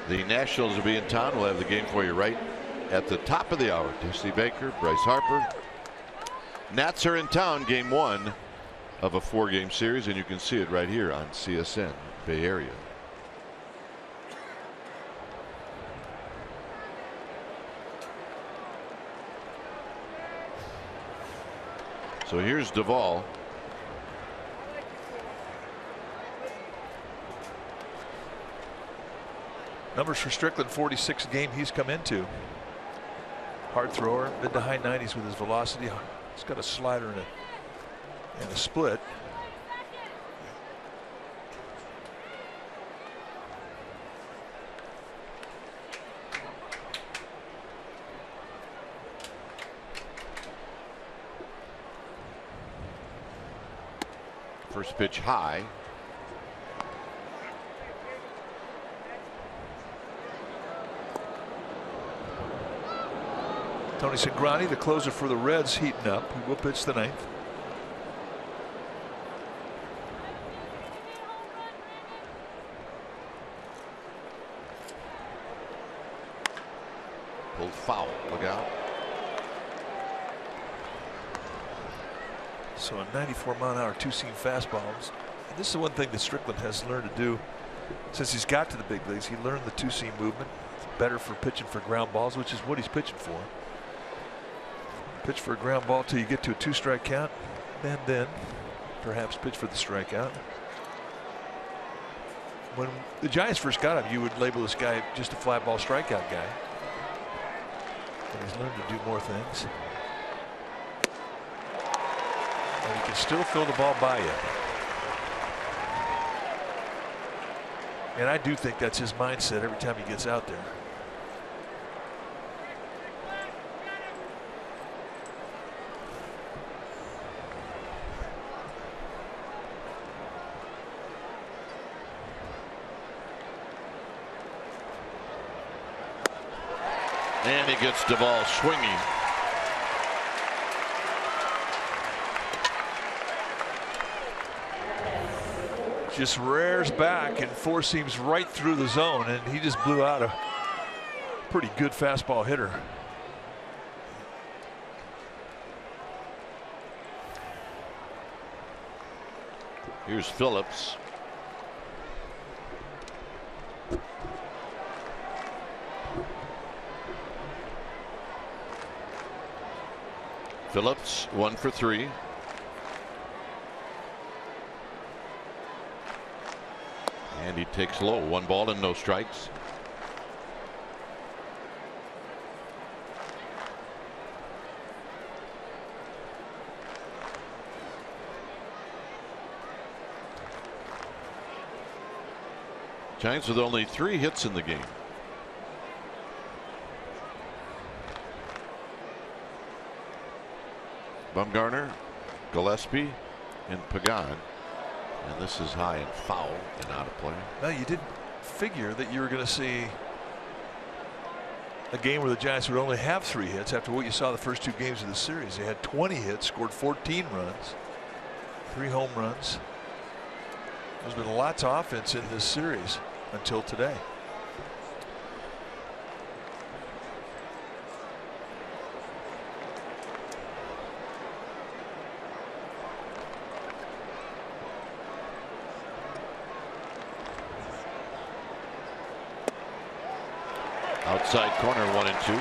The Nationals will be in town. We'll have the game for you right at the top of the hour. Dusty Baker, Bryce Harper. Nats are in town, game 1 of a 4-game series, and you can see it right here on CSN Bay Area. So here's Duvall. Numbers for Strickland, 46 game he's come into. Hard thrower, mid to high 90s with his velocity. He's got a slider and a split. First pitch high. Tony Cingrani, the closer for the Reds, heating up. He will pitch the 9th. Pulled foul. Look out. So a 94-mile-an-hour two-seam fastball. And this is one thing that Strickland has learned to do since he's got to the big leagues. He learned the two-seam movement. It's better for pitching for ground balls, which is what he's pitching for. Pitch for a ground ball till you get to a 2-strike count, and then perhaps pitch for the strikeout. When the Giants first got him, you would label this guy just a fly ball strikeout guy. And he's learned to do more things. And he can still throw the ball by you. And I do think that's his mindset every time he gets out there. And he gets Duvall swinging. Just rears back and 4 seams right through the zone, and he just blew out a pretty good fastball hitter. Here's Phillips. Phillips 1 for 3. And he takes low. 1 ball and no strikes. Giants with only 3 hits in the game. Bumgarner, Gillespie, and Pagan. And this is high and foul and out of play. Now, you didn't figure that you were going to see a game where the Giants would only have 3 hits after what you saw the first 2 games of the series. They had 20 hits, scored 14 runs, 3 home runs. There's been lots of offense in this series until today. Outside corner, 1 and 2.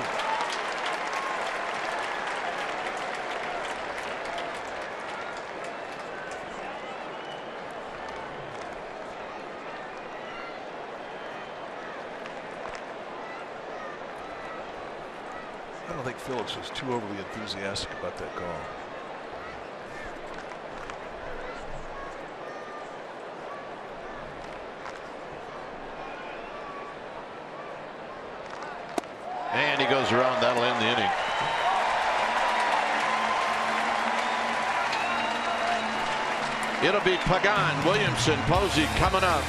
I don't think Phillips was too overly enthusiastic about that call. And he goes around. That'll end the inning. It'll be Pagan, Williamson, Posey coming up.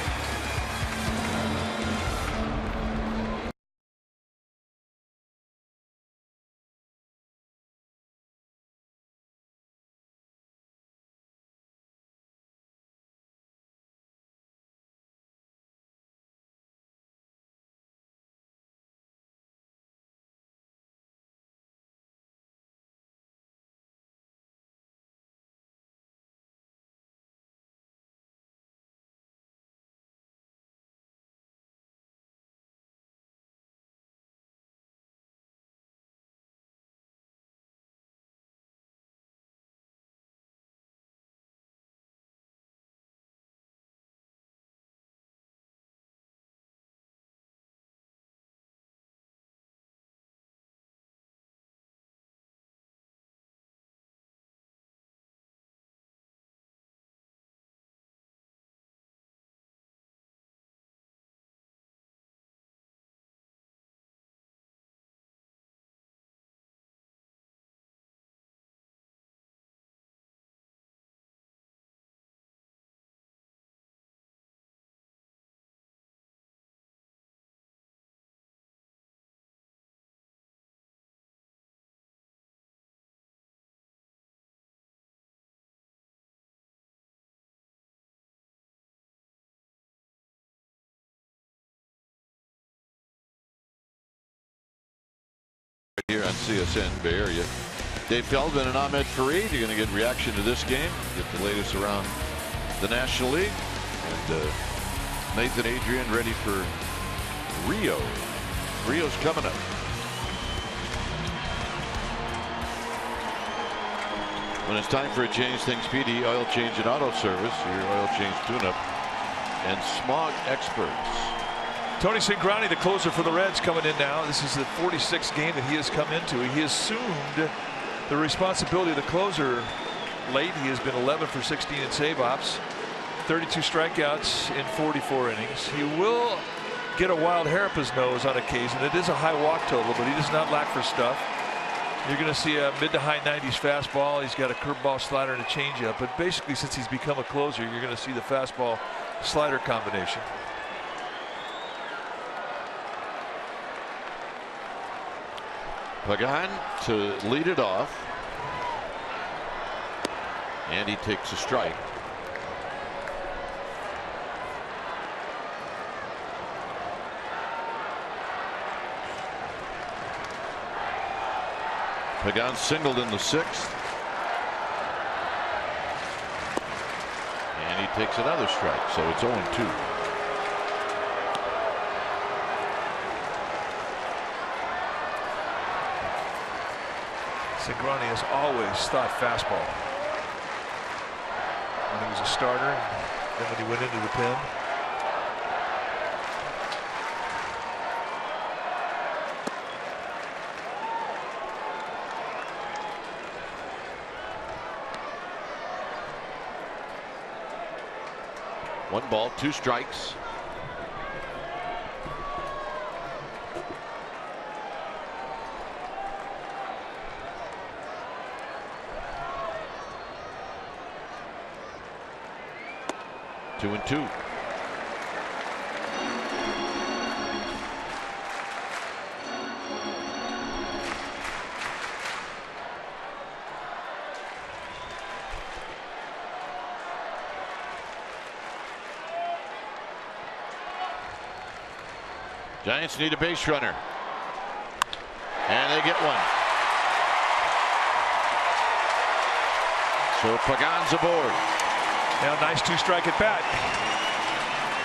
Here on CSN Bay Area. Dave Feldman and Ahmed Fareed. You're going to get reaction to this game. Get the latest around the National League. And Nathan Adrian ready for Rio. Rio's coming up. When it's time for a change, things PD Oil Change and Auto Service. Your oil change tune-up and smog experts. Tony Cingrani, the closer for the Reds, coming in now. This is the 46th game that he has come into. He assumed the responsibility of the closer late. He has been 11 for 16 in save ops, 32 strikeouts in 44 innings. He will get a wild hair up his nose on occasion. It is a high walk total, but he does not lack for stuff. You're going to see a mid to high 90s fastball. He's got a curveball, slider, and a changeup. But basically, since he's become a closer, you're going to see the fastball slider combination. Pagan to lead it off. And he takes a strike. Pagan singled in the 6th. And he takes another strike, so it's 0-2. Cingrani has always thought fastball. When he was a starter, then when he went into the pen. 1 ball, 2 strikes. Two and two. Giants need a base runner. And they get one. So Pagan's aboard. Now, nice 2-strike at bat.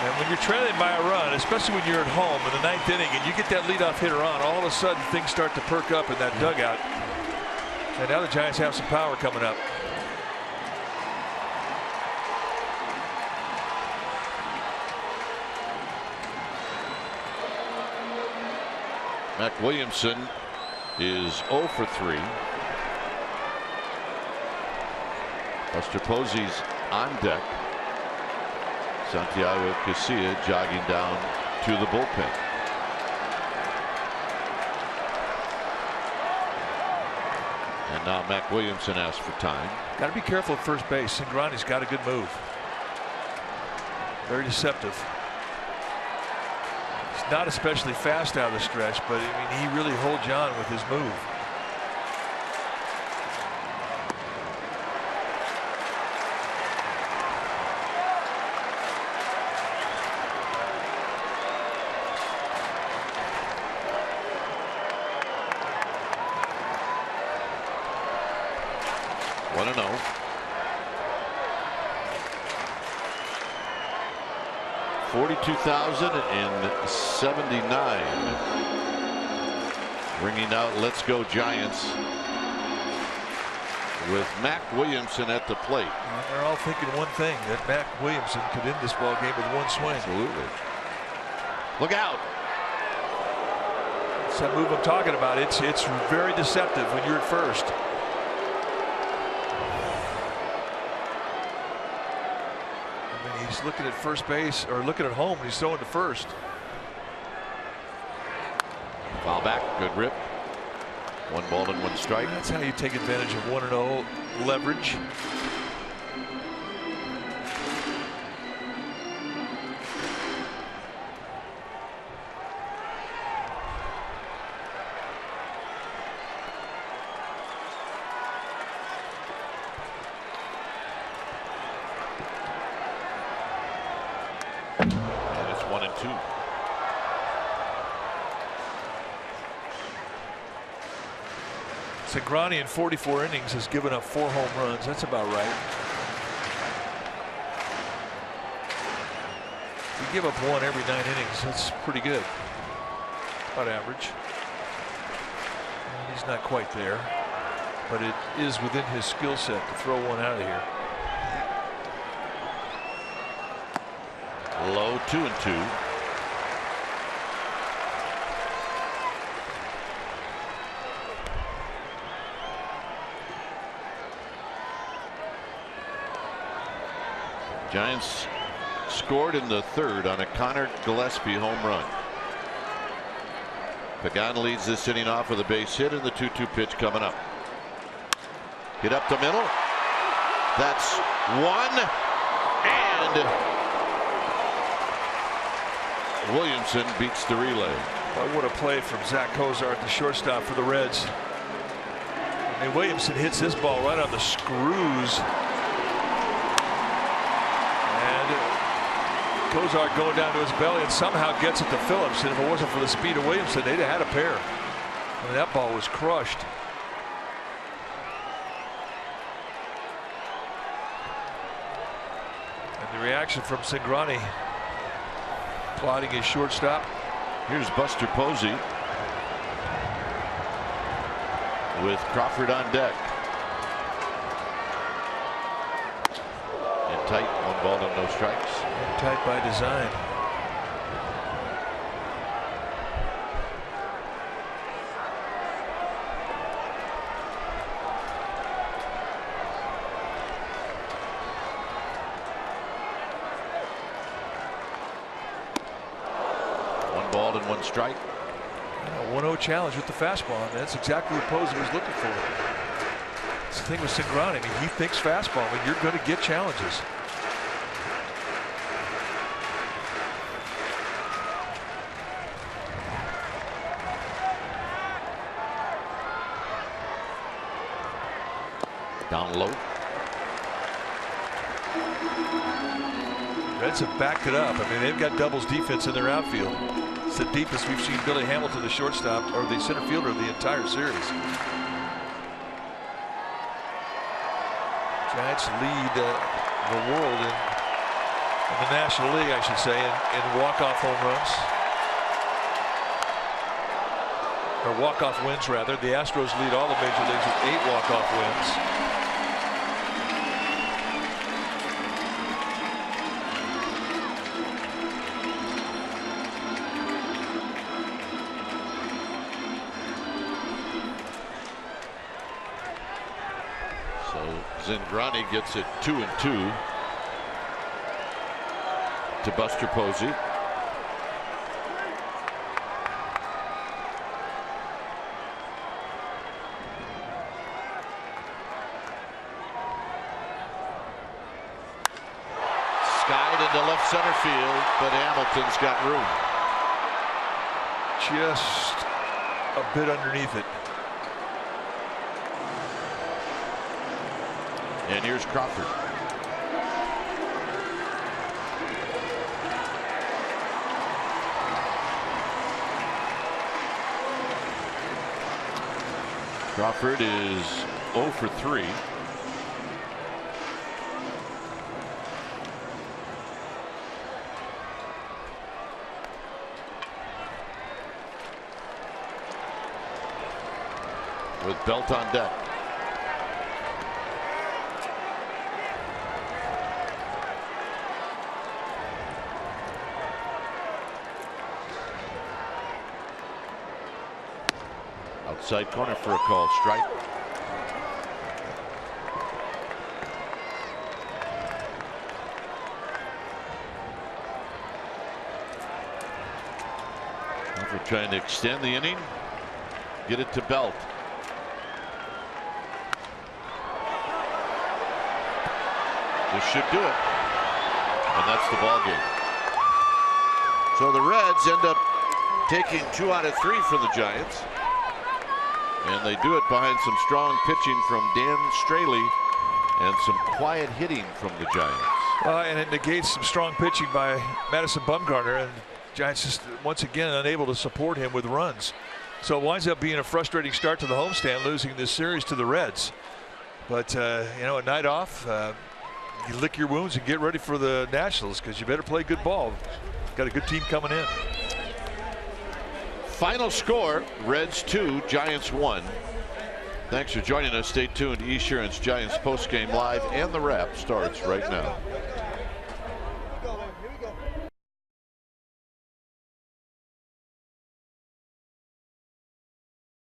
And when you're trailing by a run, especially when you're at home in the 9th inning and you get that leadoff hitter on, all of a sudden things start to perk up in that dugout. And now the Giants have some power coming up. Mac Williamson is 0 for 3. Buster Posey's on deck. Santiago Casilla jogging down to the bullpen. And now Mac Williamson asks for time. Got to be careful at first base. Cingrani's got a good move. Very deceptive. He's not especially fast out of the stretch, but I mean, he really holds you on with his move. $42,079. Ringing out "Let's Go Giants" with Mac Williamson at the plate. They're all thinking one thing, that Mac Williamson could end this ball game with one swing. Absolutely. Look out. It's that move I'm talking about. It's very deceptive when you're at first. He's looking at first base, or looking at home, and he's throwing to first. Foul back, good rip. 1 ball and 1 strike. That's how you take advantage of 1-0 leverage. Cingrani in 44 innings has given up 4 home runs. That's about right. If you give up 1 every 9 innings, that's pretty good. About average. He's not quite there, but it is within his skill set to throw 1 out of here. Low 2-2. Giants scored in the 3rd on a Connor Gillespie home run. Pagan leads this inning off with a base hit, and the 2-2 pitch coming up. Hit up the middle. That's 1, and Williamson beats the relay. What a play from Zach Kozar, the shortstop for the Reds. And Williamson hits this ball right on the screws. Kozar going down to his belly and somehow gets it to Phillips. And if it wasn't for the speed of Williamson, they'd have had a pair. I mean, that ball was crushed. And the reaction from Cingrani, plotting his shortstop. Here's Buster Posey with Crawford on deck. And tight, 1 ball and no strikes. Tight by design. ball and 1 strike. 1-0 challenge with the fastball. And that's exactly what Posey was looking for. It's the thing with Cingrani. I mean, he thinks fastball. I mean, you're going to get challenges. Down low. Reds have backed it up. I mean, they've got doubles defense in their outfield. It's the deepest we've seen Billy Hamilton, the shortstop, or the center fielder, the entire series. Giants lead the world in the National League, I should say, in walk-off home runs. Or walk-off wins, rather. The Astros lead all the major leagues with 8 walk-off wins. Cingrani gets it 2-2 to Buster Posey. Skied into left center field, but Hamilton's got room. Just a bit underneath it. And here's Crawford. Crawford is 0 for 3. With Belt on deck. Outside corner for a call strike. We're trying to extend the inning. Get it to Belt. This should do it. And that's the ball game. So the Reds end up taking 2 out of 3 for the Giants. And they do it behind some strong pitching from Dan Straley and some quiet hitting from the Giants. And it negates some strong pitching by Madison Bumgarner, and the Giants just once again unable to support him with runs. So it winds up being a frustrating start to the homestand, losing this series to the Reds. But you know, a night off, you lick your wounds and get ready for the Nationals, because you better play good ball. Got a good team coming in. Final score, Reds 2, Giants 1. Thanks for joining us. Stay tuned. Esurance Giants postgame live, and the wrap starts right now.